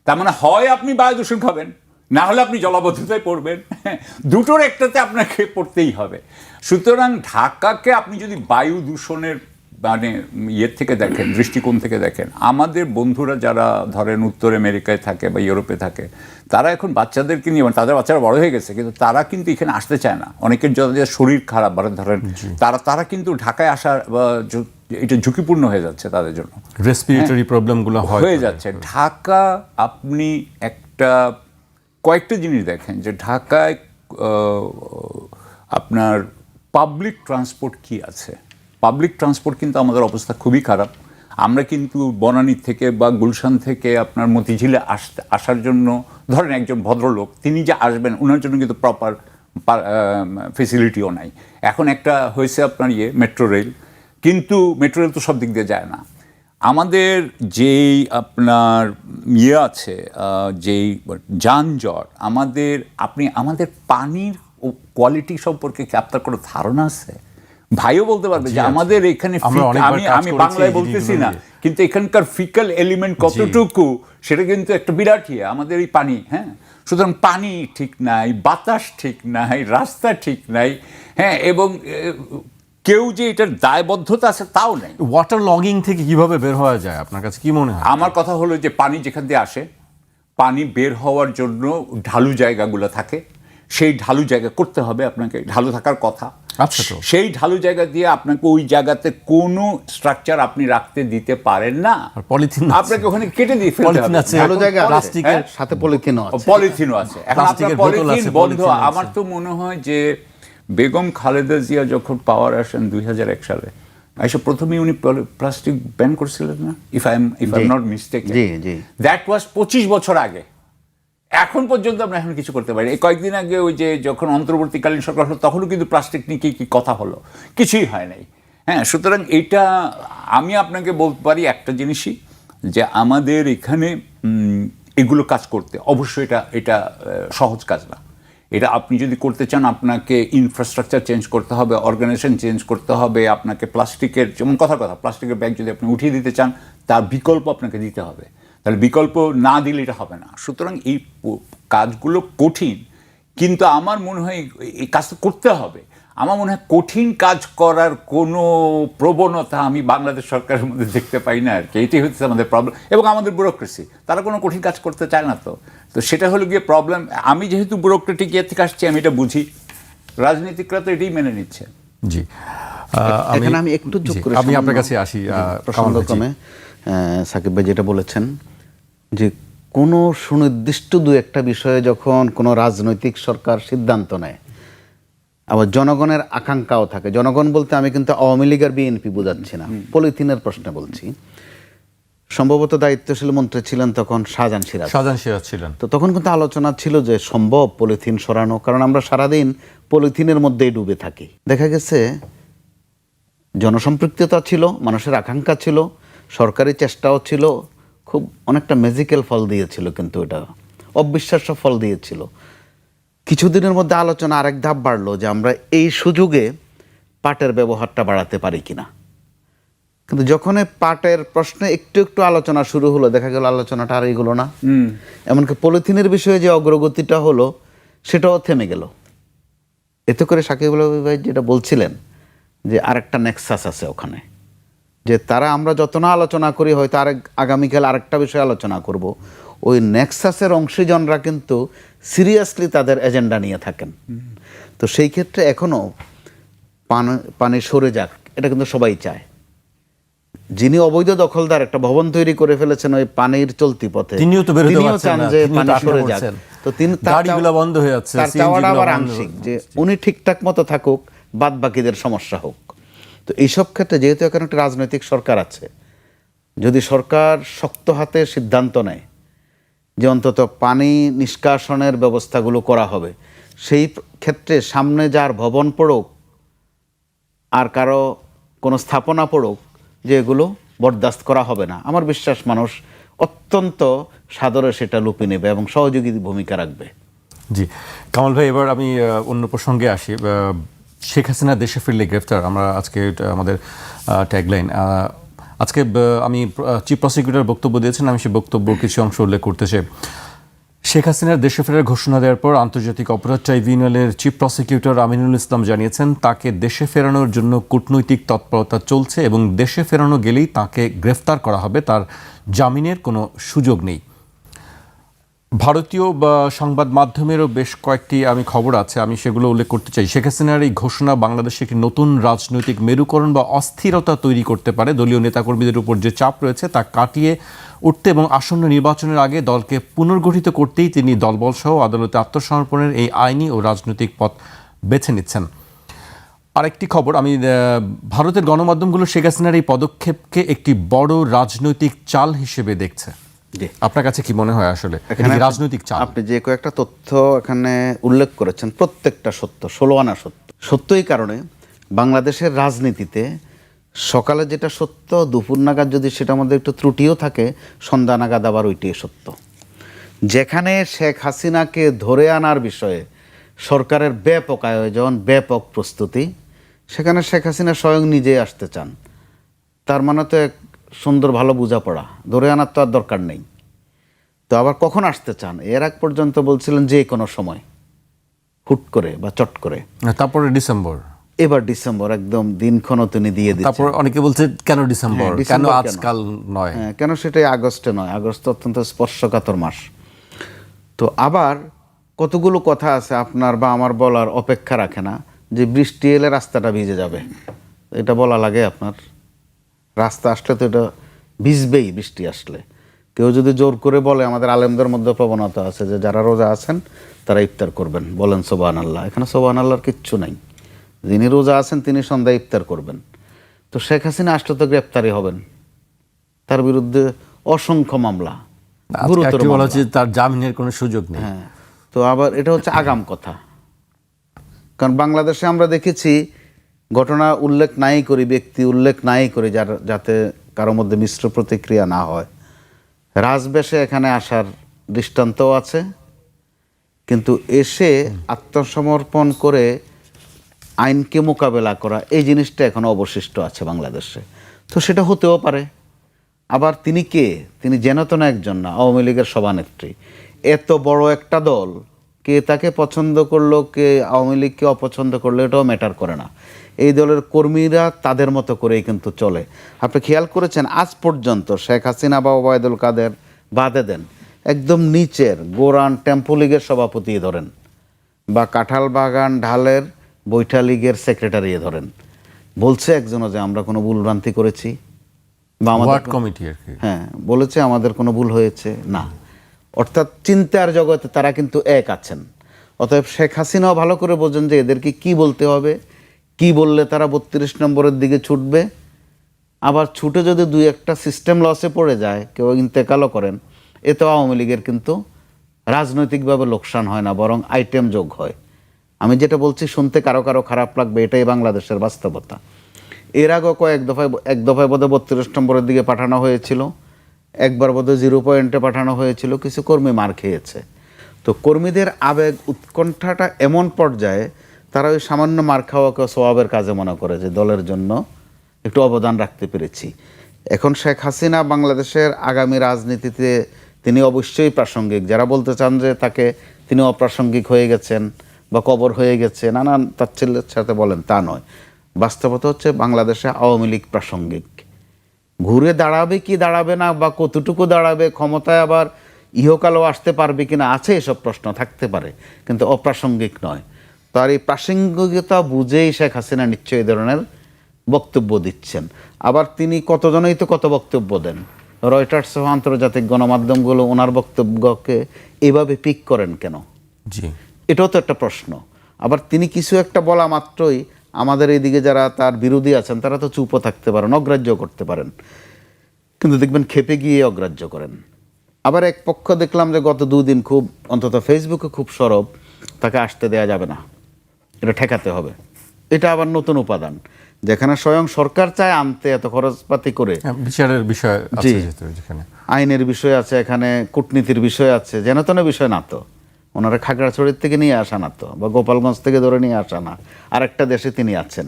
তার মানে হয় আপনি বায়ু দূষণ খাবেন, না হলে আপনি জলাবদ্ধতায় পড়বেন। দুটোর একটাতে আপনাকে পড়তেই হবে। সুতরাং ঢাকাকে আপনি যদি বায়ু দূষণের মানে ইয়ের থেকে দেখেন, দৃষ্টিকোণ থেকে দেখেন, আমাদের বন্ধুরা যারা ধরেন উত্তর আমেরিকায় থাকে বা ইউরোপে থাকে, তারা এখন বাচ্চাদেরকে নিয়ে, মানে তাদের বাচ্চারা বড় হয়ে গেছে, কিন্তু তারা কিন্তু এখানে আসতে চায় না। অনেকের যাদের শরীর খারাপ, মানে ধরেন তারা কিন্তু ঢাকায় আসার এটা ঝুঁকিপূর্ণ হয়ে যাচ্ছে তাদের জন্য, রেসপিরেটরি প্রবলেমগুলো হয়ে যাচ্ছে। ঢাকা আপনি কয়েকটা জিনিস দেখেন যে ঢাকায় আপনার পাবলিক ট্রান্সপোর্ট কি আছে। পাবলিক ট্রান্সপোর্ট কিন্তু আমাদের অবস্থা খুবই খারাপ। আমরা কিন্তু বনানী থেকে বা গুলশান থেকে আপনার মতিঝিলে আসার জন্য ধরেন একজন ভদ্রলোক তিনি যে আসবেন, ওনার জন্য কিন্তু প্রপার ফেসিলিটিও নাই। এখন একটা হয়েছে আপনার মেট্রো রেল, কিন্তু মেট্রো রেল তো সব দিক দিয়ে যায় না। আমাদের যেই আপনার আছে, যেই যানজট, আমাদের পানির কোয়ালিটি সম্পর্কে কি আপনার কোনো ধারণা আছে? ভাইও বলতে পারবে যে আমাদের এখানে, আমি বাংলায় বলতেছি না, কিন্তু এখানকার ফিকাল এলিমেন্ট কতটুকু, সেটা কিন্তু একটা বিরাট আমাদের এই পানি। হ্যাঁ, সুতরাং পানি ঠিক নাই, বাতাস ঠিক নাই, রাস্তা ঠিক নাই, হ্যাঁ, এবং কেউ যে এটার দায়বদ্ধতা আছে তাও নেই। ওয়াটার লগিং থেকে কিভাবে বের হওয়া যায় আপনার কাছে কি মনে হয়? আমার কথা হলো যে পানি যেখান দিয়ে আসে, পানি বের হওয়ার জন্য ঢালু জায়গাগুলো থাকে, সেই ঢালু জায়গা করতে হবে আপনাকে, ঢালু থাকার কথা। আচ্ছা, তো সেই ঢালু জায়গা দিয়ে আপনাকে ওই জায়গাতে কোনো স্ট্রাকচার আপনি রাখতে দিতে পারেন না, পলিথিন আপনাকে ওখানে কেটে দিয়ে ফেলতে হবে। ভালো জায়গা প্লাস্টিকের সাথে পলিথিনও আছে, পলিথিনও আছে। এখন আপনার পলিথিন বন্ধ। আমার তো মনে হয় যে বেগম খালেদা জিয়া যখন পাওয়ার আসেন 2001 সালে, আইসা প্রথমেই উনি প্লাস্টিক ব্যান করছিলেন না, if I am not mistaken. That was 25 বছর আগে। এখন পর্যন্ত আমরা এখন কিছু করতে পারি। এই কয়েকদিন আগে ওই যে যখন অন্তর্বর্তীকালীন সরকার হলো তখনও কিন্তু প্লাস্টিক নিয়ে কি কথা হলো, কিছুই হয় নাই। হ্যাঁ, সুতরাং এটা আমি আপনাকে বলতে পারি একটা জিনিসই, যে আমাদের এখানে এগুলো কাজ করতে অবশ্যই এটা সহজ কাজ না। এটা আপনি যদি করতে চান আপনাকে ইনফ্রাস্ট্রাকচার চেঞ্জ করতে হবে, অর্গানাইজেশন চেঞ্জ করতে হবে, আপনাকে প্লাস্টিকের, যেমন কথা প্লাস্টিকের ব্যাগ যদি আপনি উঠিয়ে দিতে চান তার বিকল্প আপনাকে দিতে হবে, তাহলে বিকল্প না দিলে এটা হবে না। সুতরাং এই কাজগুলো কঠিন, কিন্তু আমার মনে হয় এই কাজটা করতে হবে। আমার মনে হয় কঠিন কাজ করার কোনো প্রবণতা আমি বাংলাদেশ সরকারের মধ্যে দেখতে পাই না আর কি। এটাই হচ্ছে আমাদের প্রবলেম, এবং আমাদের ব্যুরোক্রেসি, তারা কোনো কঠিন কাজ করতে চায় না। তো সেটা হলো গিয়ে প্রবলেম। আমি যেহেতু ব্যুরোক্রেটিক ইয়ে থেকে আসছি, আমি এটা বুঝি, রাজনীতিকরা তো এটাই মেনে নিচ্ছে। জি, এখানে আমি একটু যোগ করে আমি আপনার কাছে আসি প্রসঙ্গক্রমে। সাকিব ভাই যেটা বলেছেন যে কোনো সুনির্দিষ্ট দু একটা বিষয়ে যখন কোনো রাজনৈতিক সরকার সিদ্ধান্ত নেয়, আবার জনগণের আকাঙ্ক্ষাও থাকে। জনগণ বলতে আমি কিন্তু আওয়ামী লীগ আর বিএনপি বোঝাচ্ছি না, পলিথিনের প্রশ্নে বলছি। সম্ভবত দায়িত্বশীল মন্ত্রী ছিলেন তখন শাহজাহান সিরাজ ছিলেন। তো তখন কিন্তু আলোচনা ছিল যে সম্ভব পলিথিন সরানো, কারণ আমরা সারাদিন পলিথিনের মধ্যেই ডুবে থাকি। দেখা গেছে জনসম্পৃক্ততা ছিল, মানুষের আকাঙ্ক্ষা ছিল, সরকারি চেষ্টাও ছিল, খুব অনেকটা ম্যাজিক্যাল ফল দিয়েছিল, কিন্তু এটা অবিশ্বাস্য ফল দিয়েছিল। কিছুদিনের মধ্যে আলোচনা আরেক ধাপ বাড়লো যে আমরা এই সুযোগে পাটের ব্যবহারটা বাড়াতে পারি কিনা। কিন্তু যখন পাটের প্রশ্নে একটু একটু আলোচনা শুরু হলো, দেখা গেল আলোচনাটা আর এগুলো না। এমনকি পলিথিনের বিষয়ে যে অগ্রগতিটা হলো সেটাও থেমে গেল। এতে করে সাকিব আল হাবিব ভাই যেটা বলছিলেন যে আরেকটা নেক্সাস আছে ওখানে, যে তারা আমরা যত না আলোচনা করি হয়তো আগামীকাল আরেকটা বিষয়ে আলোচনা করব, ওই নেক্সাসের অংশীজনরা কিন্তু সিরিয়াসলি তাদের এজেন্ডা নিয়ে থাকেন। তো সেই ক্ষেত্রে এখনো পানি সরে যাক, এটা কিন্তু সবাই চায়। যিনি অবৈধ দখলদার একটা ভবন তৈরি করে ফেলেছেন ওই পানির চলতি পথে, তিনিও চান যে পানি সরে যাক। তো তিনি বন্ধ হয়ে যাচ্ছে, তার চাওয়াটা আবার আংশিক, যে উনি ঠিকঠাক মতো থাকুক, বাদ বাকিদের সমস্যা হোক। তো এইসব ক্ষেত্রে যেহেতু এখন একটা রাজনৈতিক সরকার আছে, যদি সরকার শক্ত হাতে সিদ্ধান্ত নেয় যে অন্তত পানি নিষ্কাশনের ব্যবস্থাগুলো করা হবে, সেই ক্ষেত্রে সামনে যার ভবন পড়ুক আর কারো কোনো স্থাপনা পড়ুক, যে এগুলো বরদাস্ত করা হবে না, আমার বিশ্বাস মানুষ অত্যন্ত সাদরে সেটা লুপে নেবে এবং সহযোগী ভূমিকা রাখবে। জি, কামাল ভাই, এবার আমি অন্য প্রসঙ্গে আসি। শেখ হাসিনা দেশে ফিরলে গ্রেফতার, আমরা আজকে আমাদের ট্যাগলাইন। আজকে আমি চিফ প্রসিকিউটর বক্তব্য দিয়েছেন, আমি সেই বক্তব্য কিছু অংশ উল্লেখ করতে চাই। শেখ হাসিনার দেশে ফেরার ঘোষণা দেওয়ার পর আন্তর্জাতিক অপরাধ ট্রাইব্যুনালের চিফ প্রসিকিউটর আমিনুল ইসলাম জানিয়েছেন তাকে দেশে ফেরানোর জন্য কূটনৈতিক তৎপরতা চলছে এবং দেশে ফেরানো গেলেই তাকে গ্রেফতার করা হবে, তার জামিনের কোনো সুযোগ নেই। ভারতীয় বা সংবাদ মাধ্যমেরও বেশ কয়েকটি খবর আছে, আমি সেগুলো উল্লেখ করতে চাই। শেখ হাসিনার এই ঘোষণা বাংলাদেশে একটি নতুন রাজনৈতিক মেরুকরণ বা অস্থিরতা তৈরি করতে পারে। দলীয় নেতাকর্মীদের উপর যে চাপ রয়েছে তা কাটিয়ে উঠতে এবং আসন্ন নির্বাচনের আগে দলকে পুনর্গঠিত করতেই তিনি দলবল সহ আদালতে আত্মসমর্পণের এই আইনি ও রাজনৈতিক পথ বেছে নিচ্ছেন। আরেকটি খবর, ভারতের গণমাধ্যমগুলো শেখ হাসিনার এই পদক্ষেপকে একটি বড় রাজনৈতিক চাল হিসেবে দেখছে। আপনার কাছে কি মনে হয় আসলে রাজনৈতিক চাল? আপনি যে কয়েকটা তথ্য এখানে উল্লেখ করেছেন প্রত্যেকটা সত্য, 16 আনা সত্য। সত্যই কারণে বাংলাদেশের রাজনীতিতে সকালে যেটা সত্য, দুপুর নাগাদ যদি সেটার মধ্যে একটু ত্রুটিও থাকে, সন্ধ্যা নাগাদ আবার ওইটাই সত্য। যেখানে শেখ হাসিনাকে ধরে আনার বিষয়ে সরকারের ব্যাপক আয়োজন, ব্যাপক প্রস্তুতি, সেখানে শেখ হাসিনা স্বয়ং নিজে আসতে চান। তার মানে তো এক সুন্দর ভালো বোঝাপড়া, ধরে আনার তো আর দরকার নেই। তো আবার কখন আসতে চান? এর আগ পর্যন্ত বলছিলেন যে কোনো সময়, হুট করে বা চট করে। তারপরে ডিসেম্বর, এবার ডিসেম্বর একদম দিনক্ষণও তিনি দিয়ে দিচ্ছেন। তারপর অনেকে বলছে কেন ডিসেম্বর, কেন আজকাল নয়? কেন সেটাই আগস্টে নয়? আগস্ট অত্যন্ত স্পর্শকাতর মাস। তো আবার কতগুলো কথা আছে আপনার বা আমার বলার অপেক্ষা রাখে না, যে বৃষ্টি এলে রাস্তাটা ভিজে যাবে, এটা বলা লাগে আপনার? রাস্তা আসলে তো এটা ভিজবেই। বৃষ্টি আসলে কেউ যদি জোর করে বলে, আমাদের আলেমদের মধ্যে প্রবণতা আছে যে যারা রোজা আছেন তারা ইফতার করবেন, বলেন সুবহানাল্লাহ। এখানে সুবহানাল্লাহর কিচ্ছু নাই। যিনি রোজা আছেন তিনি সন্ধ্যায় ইফতার করবেন। তো শেখ হাসিনা আসলে তো গ্রেপ্তারি হবেন, তার বিরুদ্ধে অসংখ্য মামলা, গুরুতর বলা মামলা। হচ্ছে তার জামিনের কোনো সুযোগ নেই। হ্যাঁ, তো আবার এটা হচ্ছে আগাম কথা, কারণ বাংলাদেশে আমরা দেখেছি ঘটনা উল্লেখ নাই করি, ব্যক্তি উল্লেখ নাই করি, যাতে কারোর মধ্যে মিশ্র প্রতিক্রিয়া না হয়। রাজবেশে এখানে আসার দৃষ্টান্তও আছে, কিন্তু এসে আত্মসমর্পণ করে আইনকে মোকাবেলা করা এই জিনিসটা এখনো অবশিষ্ট আছে বাংলাদেশে। তো সেটা হতেও পারে। আবার তিনি কে? তিনি যেনতেন একজন না, আওয়ামী লীগের সভানেত্রী। এত বড় একটা দল, কে তাকে পছন্দ করলো, কে আওয়ামী লীগকে অপছন্দ করলো, এটাও ম্যাটার করে না। এই দলের কর্মীরা তাদের মতো করেই কিন্তু চলে। আপনি খেয়াল করেছেন আজ পর্যন্ত শেখ হাসিনা বা ওবায়দুল কাদের বাদে দেন, একদম নিচের গোরান টেম্পো লীগের সভাপতি ধরেন, বা কাঁঠাল বাগান ঢালের বৈঠা লীগের সেক্রেটারি ধরেন, বলছে একজনও যে আমরা কোনো ভুলভ্রান্তি করেছি বা আমাদের ওয়ার্ড কমিটি আর কি। হ্যাঁ বলেছে আমাদের কোনো ভুল হয়েছে না। অর্থাৎ চিন্তার জগতে তারা কিন্তু এক আছেন। অতএব শেখ হাসিনাও ভালো করে বোঝেন যে এদেরকে কি বলতে হবে, কি বললে তারা 32 নম্বরের দিকে ছুটবে। আবার ছুটে যদি দুই একটা সিস্টেম লসে পড়ে যায়, কেউ ইন্তেকালও করেন, এতেও আওয়ামী লীগের কিন্তু রাজনৈতিকভাবে লোকসান হয় না, বরং আইটেম যোগ হয়। আমি যেটা বলছি শুনতে কারো কারো খারাপ লাগবে, এটাই বাংলাদেশের বাস্তবতা। এর আগেও এক দফায় বোধহয় 32 নম্বরের দিকে পাঠানো হয়েছিল, একবার বোধহয় 0 পয়েন্টে পাঠানো হয়েছিল, কিছু কর্মী মার খেয়েছে। তো কর্মীদের আবেগ উৎকণ্ঠাটা এমন পর্যায়ে তারা ওই সামান্য মার খাওয়াকে স্বভাবের কাজে মনে করে যে দলের জন্য একটু অবদান রাখতে পেরেছি। এখন শেখ হাসিনা বাংলাদেশের আগামী রাজনীতিতে তিনি অবশ্যই প্রাসঙ্গিক। যারা বলতে চান যে তাকে তিনি অপ্রাসঙ্গিক হয়ে গেছেন বা কবর হয়ে গেছে, নানান তাচ্ছিল্যের সাথে বলেন, তা নয়। বাস্তবতা হচ্ছে বাংলাদেশে আওয়ামী লীগ প্রাসঙ্গিক। ঘুরে দাঁড়াবে কি দাঁড়াবে না, বা কতটুকু দাঁড়াবে, ক্ষমতায় আবার ইহকালও আসতে পারবে কিনা, আছে এসব প্রশ্ন থাকতে পারে, কিন্তু অপ্রাসঙ্গিক নয়। তার এই প্রাসঙ্গিকতা বুঝেই শেখ হাসিনা নিশ্চয়ই এই ধরনের বক্তব্য দিচ্ছেন। আবার তিনি কতজনই তো কত বক্তব্য দেন, রয়টার্স সহ আন্তর্জাতিক গণমাধ্যমগুলো ওনার বক্তব্যকে এভাবে পিক করেন কেন? জি, এটাও তো একটা প্রশ্ন। আবার তিনি কিছু একটা বলা মাত্রই আমাদের এইদিকে যারা তার বিরোধী আছেন তারা তো চুপও থাকতে পারেন, অগ্রাহ্য করতে পারেন, কিন্তু দেখবেন খেপে গিয়ে অগ্রাহ্য করেন। আবার এক পক্ষ দেখলাম যে গত 2 দিন খুব, অন্তত ফেসবুকে খুব সরব, তাকে আসতে দেয়া যাবে না, এটা ঠেকাতে হবে। এটা আবার নতুন উপাদান, যেখানে স্বয়ং সরকার চায় আনতে এত খরচপাতি করে। হ্যাঁ, বিচারের বিষয় আছে যেহেতু যেখানে আইনের বিষয় আছে, এখানে কূটনীতির বিষয় আছে, যেন তেন বিষয় না তো। ওনারা খাগড়াছড়ির থেকে নিয়ে আসা না তো, বা গোপালগঞ্জ থেকে ধরে নিয়ে আসা না। আরেকটা দেশে তিনি আছেন,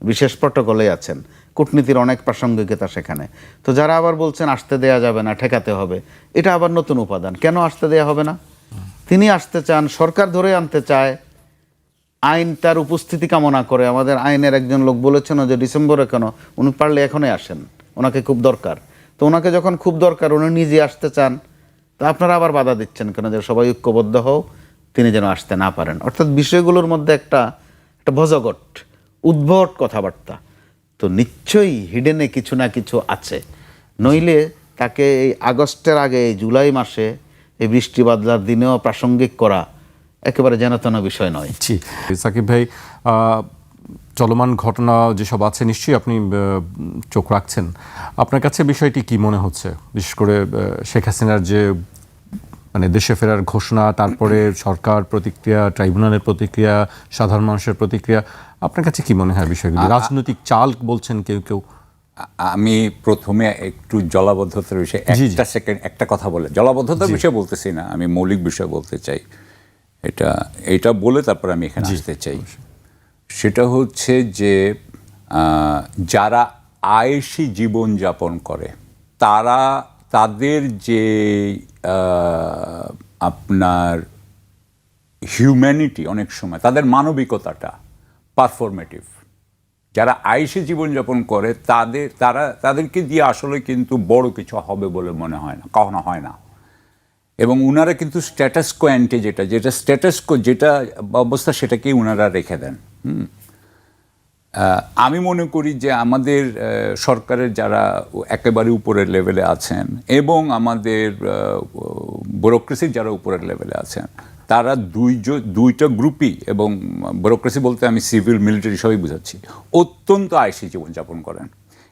বিশেষ প্রটোকলে আছেন, কূটনীতির অনেক প্রাসঙ্গিকতা সেখানে। তো যারা আবার বলছেন আসতে দেয়া যাবে না, ঠেকাতে হবে, এটা আবার নতুন উপাদান। কেন আসতে দেয়া হবে না? তিনি আসতে চান, সরকার ধরে আনতে চায়, আইন তার উপস্থিতি কামনা করে। আমাদের আইনের একজন লোক বলেছেন যে ডিসেম্বরে কেন, উনি পারলে এখনই আসেন, ওনাকে খুব দরকার। তো ওনাকে যখন খুব দরকার, উনি নিজে আসতে চান, তা আপনারা আবার বাধা দিচ্ছেন কেন যে সবাই ঐক্যবদ্ধ হও, তিনি যেন আসতে না পারেন। অর্থাৎ বিষয়গুলোর মধ্যে একটা ভজঘট, উদ্ভট কথাবার্তা। তো নিশ্চয়ই হিডেনে কিছু না কিছু আছে, নইলে তাকে এই আগস্টের আগে, এই জুলাই মাসে, এই বৃষ্টি বাদলার দিনেও প্রাসঙ্গিক করা একেবারে যেনতেন বিষয় নয়। জি, সাকিব ভাই, চলমান ঘটনা যেসব আছে নিশ্চয়ই আপনি চোখ রাখছেন। আপনার কাছে বিষয়টি কি মনে হচ্ছে, বিশেষ করে শেখ হাসিনার যে মানে দেশে ফেরার ঘোষণা, তারপরে সরকার প্রতিক্রিয়া, ট্রাইব্যুনালের প্রতিক্রিয়া, সাধারণ মানুষের প্রতিক্রিয়া, আপনার কাছে কি মনে হয় বিষয়গুলো? রাজনৈতিক চাল বলছেন কেউ কেউ। আমি প্রথমে একটু জলাবদ্ধতার বিষয়ে একটা কথা বলে, জলাবদ্ধতার বিষয়ে বলতেছি না, আমি মৌলিক বিষয় বলতে চাই। এটা বলে তারপর আমি এখানে আসতে চাই। সেটা হচ্ছে যে যারা আয়েশি জীবন যাপন করে, তাদের যে আপনার হিউম্যানিটি, অনেক সময় তাদের মানবিকতাটা পারফরমেটিভ। যারা আয়েশি জীবনযাপন করে তাদেরকে দিয়ে আসলে কিন্তু বড় কিছু হবে বলে মনে হয় না, কখনো হয় না। এবং উনারা কিন্তু স্ট্যাটাস কো অ্যান্টে, যেটা স্ট্যাটাস কো, যেটা অবস্থা, সেটাকেই উনারা রেখে দেন। আমি মনে করি যে আমাদের সরকারের যারা একেবারে উপরের লেভেলে আছেন এবং আমাদের ব্যুরোক্রেসির যারা উপরের লেভেলে আছেন, তারা দুইটা গ্রুপই, এবং ব্যুরোক্রেসি বলতে আমি সিভিল মিলিটারি সবই বুঝাচ্ছি, অত্যন্ত আয়েশি জীবনযাপন করেন।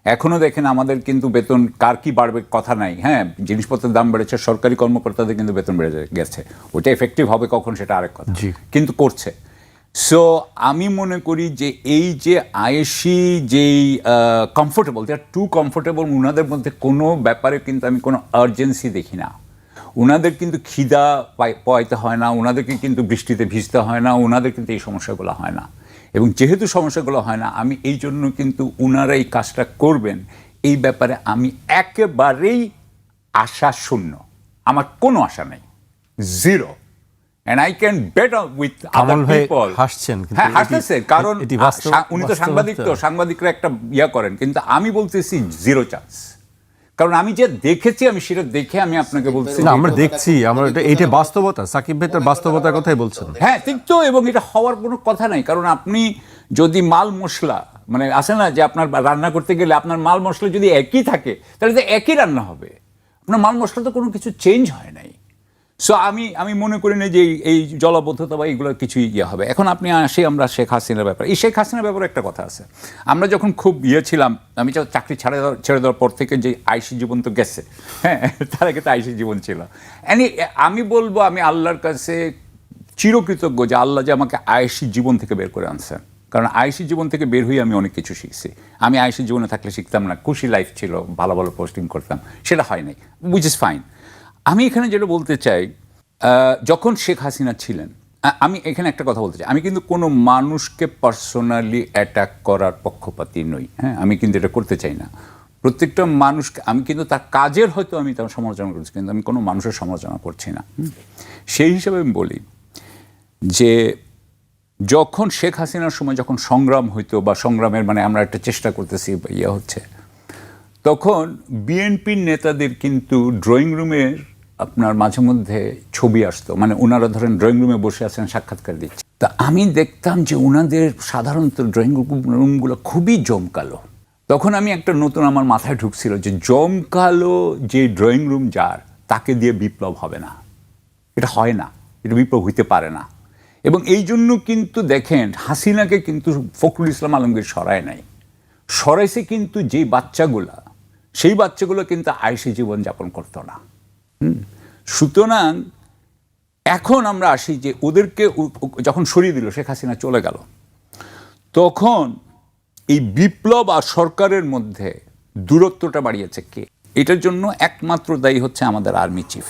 এখনও দেখেন আমাদের কিন্তু বেতন কার কি বাড়বে কথা নাই, হ্যাঁ জিনিসপত্রের দাম বেড়েছে, সরকারি কর্মকর্তাদের কিন্তু বেতন বেড়ে গেছে, ওটা এফেক্টিভ হবে কখন সেটা আরেক কথা, কিন্তু করছে। সো আমি মনে করি যে এই যে আয়েশি যেই কমফোর্টেবল, দে আর টু কমফোর্টেবল, ওনাদের মধ্যে কোনো ব্যাপারে কিন্তু আমি কোনো আর্জেন্সি দেখি না। ওনাদের কিন্তু খিদা পাইতে হয় না, ওনাদেরকে কিন্তু বৃষ্টিতে ভিজতে হয় না, ওনাদের কিন্তু এই সমস্যাগুলো হয় না। এবং যেহেতু সমস্যাগুলো হয় না, আমি এই জন্য কিন্তু ওনারা এই কাজটা করবেন এই ব্যাপারে আমি একেবারেই আশা শূন্য, আমার কোনো আশা নেই, zero. And I can bet with other Kamal ভাই people. হাসছেন, কিন্তু হ্যাঁ হাসতেছে, কারণ এটি বাস্তব, উনি তো সাংবাদিক, তো সাংবাদিকরা একটা ইয়া করেন, কিন্তু আমি বলতেছি জিরো চান্স। কারণ আমি যে দেখেছি, আমি সেটা দেখে আমি আপনাকে বলছি। না, আমরা দেখছি, আমরা এটা বাস্তবতা। সাকিব ভাই তার বাস্তবতার কথাই বলছেন। হ্যাঁ ঠিক তো, এবং এটা হওয়ার কোনো কথা নাই। কারণ আপনি যদি মাল মশলা মানে আসে না যে আপনার রান্না করতে গেলে আপনার মাল মশলা যদি একই থাকে তাহলে তো একই রান্না হবে, আপনার মাল মশলা তো কোনো কিছু চেঞ্জ হয় নাই। সো আমি মনে করি না যে এই জলাবদ্ধতা বা এইগুলোর কিছুই ইয়ে হবে। এখন আপনি আসি আমরা শেখ হাসিনার ব্যাপারে। এই শেখ হাসিনার ব্যাপারে একটা কথা আছে, আমরা যখন খুব ছিলাম, আমি চাকরি ছেড়ে দেওয়ার পর থেকে যে আইসি জীবন তো গেছে, হ্যাঁ তার আগে তো আইসি জীবন ছিল। আমি বলবো আমি আল্লাহর কাছে চিরকৃতজ্ঞ যে আল্লাহ যে আমাকে আইসি জীবন থেকে বের করে আনছেন। কারণ আইসি জীবন থেকে বের হয়ে আমি অনেক কিছু শিখছি। আমি আইসি জীবনে থাকলে শিখতাম না, খুশি লাইফ ছিল, ভালো ভালো পোস্টিং করতাম, সেটা হয় নাই, উইচ ইজ ফাইন। আমি এখানে যেটা বলতে চাই, যখন শেখ হাসিনা ছিলেন, আমি এখানে একটা কথা বলতে চাই, আমি কিন্তু কোনো মানুষকে পার্সোনালি অ্যাটাক করার পক্ষপাতী নই, হ্যাঁ আমি কিন্তু এটা করতে চাই না। প্রত্যেকটা মানুষকে আমি কিন্তু তার কাজের হয়তো আমি তার সমালোচনা করছি, কিন্তু আমি কোনো মানুষের সমালোচনা করছি না। সেই হিসাবে আমি বলি যে যখন শেখ হাসিনার সময় যখন সংগ্রাম হইতো বা সংগ্রামের মানে আমরা একটা চেষ্টা করতেছি ইয়ে হচ্ছে, তখন বিএনপির নেতাদের কিন্তু ড্রয়িং রুমের আপনার মাঝে মধ্যে ছবি আসতো, মানে ওনারা ধরেন ড্রয়িং রুমে বসে আছেন, সাক্ষাৎকার দিচ্ছে, তা আমি দেখতাম যে ওনাদের সাধারণত ড্রয়িং রুমগুলো খুবই জমকালো। তখন আমি একটা নতুন আমার মাথায় ঢুকছিল যে জমকালো যে ড্রয়িং রুম যার, তাকে দিয়ে বিপ্লব হবে না, এটা হয় না, এটা বিপ্লব হইতে পারে না। এবং এই জন্য কিন্তু দেখেন হাসিনাকে কিন্তু ফখরুল ইসলাম আলমগীর সরায় নাই, সরাইছে কিন্তু যেই বাচ্চাগুলা, সেই বাচ্চাগুলো কিন্তু আইসি জীবনযাপন করতো না। সুতরাং এখন আমরা আসি যে ওদেরকে যখন সরিয়ে দিল, শেখ হাসিনা চলে গেল, তখন এই বিপ্লব আর সরকারের মধ্যে দূরত্বটা বাড়িয়েছে কে? এটার জন্য একমাত্র দায়ী হচ্ছে আমাদের আর্মি চিফ।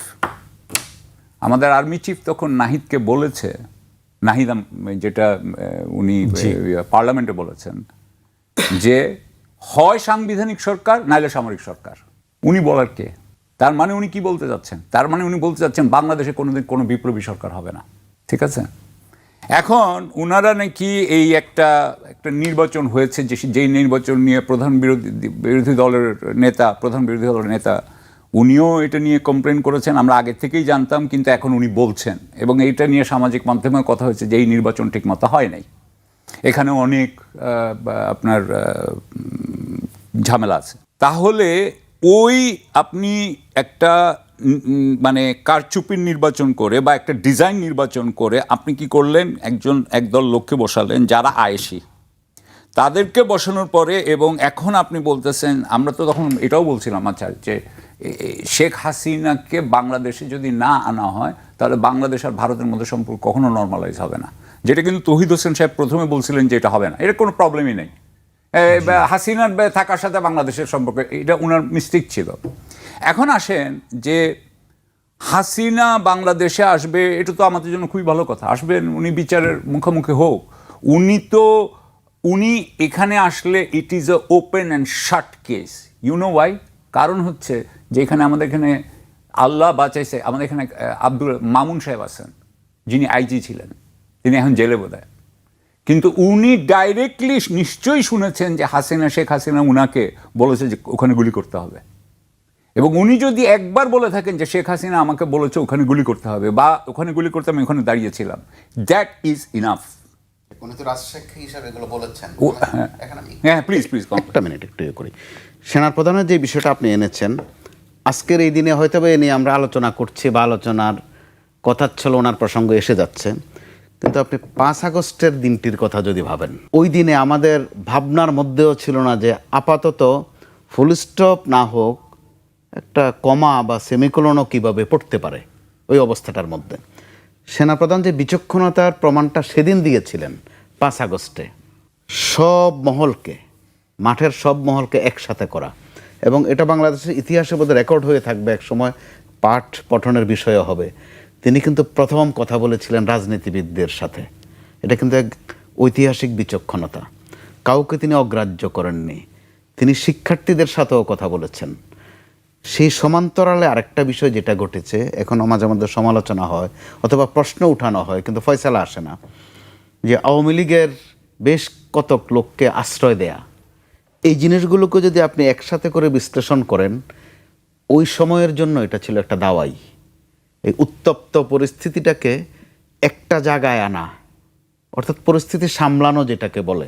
আমাদের আর্মি চিফ তখন নাহিদকে বলেছে, নাহিদ যেটা উনি পার্লামেন্টে বলেছেন যে হয় সাংবিধানিক সরকার নাহলে সামরিক সরকার। উনি বলার কে? তার মানে উনি কি বলতে যাচ্ছেন? তার মানে উনি বলতে যাচ্ছেন বাংলাদেশে কোনোদিন কোনো বিপ্লবী সরকার হবে না, ঠিক আছে? এখন ওনারা নাকি এই একটা নির্বাচন হয়েছে, যেই নির্বাচন নিয়ে প্রধান বিরোধী দলের নেতা উনিও এটা নিয়ে কমপ্লেন করেছেন, আমরা আগে থেকেই জানতাম, কিন্তু এখন উনি বলছেন, এবং এইটা নিয়ে সামাজিক মাধ্যমে কথা হয়েছে যে এই নির্বাচন ঠিক মতো হয় নাই, এখানে অনেক আপনার ঝামেলা আছে। তাহলে ওই আপনি একটা মানে কারচুপির নির্বাচন করে বা একটা ডিজাইন নির্বাচন করে আপনি কি করলেন, একদল লোককে বসালেন যারা আয়েশি, তাদেরকে বসানোর পরে, এবং এখন আপনি বলতেছেন, আমরা তো তখন এটাও বলছিলাম আচ্ছা যে শেখ হাসিনাকে বাংলাদেশে যদি না আনা হয় তাহলে বাংলাদেশ আর ভারতের মধ্যে সম্পর্ক কখনো নর্মালাইজ হবে না, যেটা কিন্তু তৌহিদ হোসেন সাহেব প্রথমে বলছিলেন যে এটা হবে না, এটা কোনো প্রবলেমই নেই, হাসিনার থাকার সাথে বাংলাদেশের সম্পর্ক, এটা ওনার মিস্টেক ছিল। এখন আসেন যে হাসিনা বাংলাদেশে আসবে, এটা তো আমাদের জন্য খুবই ভালো কথা, আসবেন, উনি বিচারের মুখোমুখি হোক। উনি এখানে আসলে it is a open and shut case, you know why? কারণ হচ্ছে যে আমাদের এখানে আল্লাহ বাঁচাইছে, আমাদের এখানে আব্দুল মামুন সাহেব আছেন, যিনি আইজি ছিলেন, তিনি এখন জেলে বোধহয়, কিন্তু উনি ডাইরেক্টলি নিশ্চয়ই শুনেছেন যে শেখ হাসিনা উনাকে বলেছে যে ওখানে গুলি করতে হবে, এবং উনি যদি একবার বলে থাকেন যে শেখ হাসিনা আমাকে বলেছে ওখানে গুলি করতে হবে বা ওখানে গুলি করতে আমি ওখানে দাঁড়িয়েছিলাম, দ্যাট ইজ ইনাফ। উনি তো রাষ্ট্রশিক্ষা হিসাবে এগুলো বলেছেন। হ্যাঁ প্লিজ একটা মিনিট একটু করি। সেনাপ্রধানের যে বিষয়টা আপনি এনেছেন, আজকের এই দিনে হয়তো এ নিয়ে আমরা আলোচনা করছি বা আলোচনার কথা ছিল, ওনার প্রসঙ্গ এসে যাচ্ছে, কিন্তু আপনি 5 আগস্টের দিনটির কথা যদি ভাবেন, ওই দিনে আমাদের ভাবনার মধ্যেও ছিল না যে আপাতত ফুল স্টপ না হোক, একটা কমা বা সেমিকোলনও কীভাবে পড়তে পারে ওই অবস্থাটার মধ্যে। সেনাপ্রধান যে বিচক্ষণতার প্রমাণটা সেদিন দিয়েছিলেন 5 আগস্টে, সব মহলকে, মাঠের সব মহলকে একসাথে করা, এবং এটা বাংলাদেশের ইতিহাসে বোধহয় রেকর্ড হয়ে থাকবে, এক সময় পাঠ পঠনের বিষয়ও হবে। তিনি কিন্তু প্রথম কথা বলেছিলেন রাজনীতিবিদদের সাথে। এটা কিন্তু এক ঐতিহাসিক বিচক্ষণতা। কাউকে তিনি অগ্রাহ্য করেননি। তিনি শিক্ষার্থীদের সাথেও কথা বলেছেন। সেই সমান্তরালে আরেকটা বিষয় যেটা ঘটেছে, এখনও মাঝে মধ্যে সমালোচনা হয় অথবা প্রশ্ন উঠানো হয়, কিন্তু ফয়সালা আসে না, যে আওয়ামী লীগের বেশ কতক লোককে আশ্রয় দেয়া, এই জিনিসগুলোকে যদি আপনি একসাথে করে বিশ্লেষণ করেন, ওই সময়ের জন্য এটা ছিল একটা দাওয়াই। এই উত্তপ্ত পরিস্থিতিটাকে একটা জায়গায় আনা, অর্থাৎ পরিস্থিতি সামলানো যেটাকে বলে।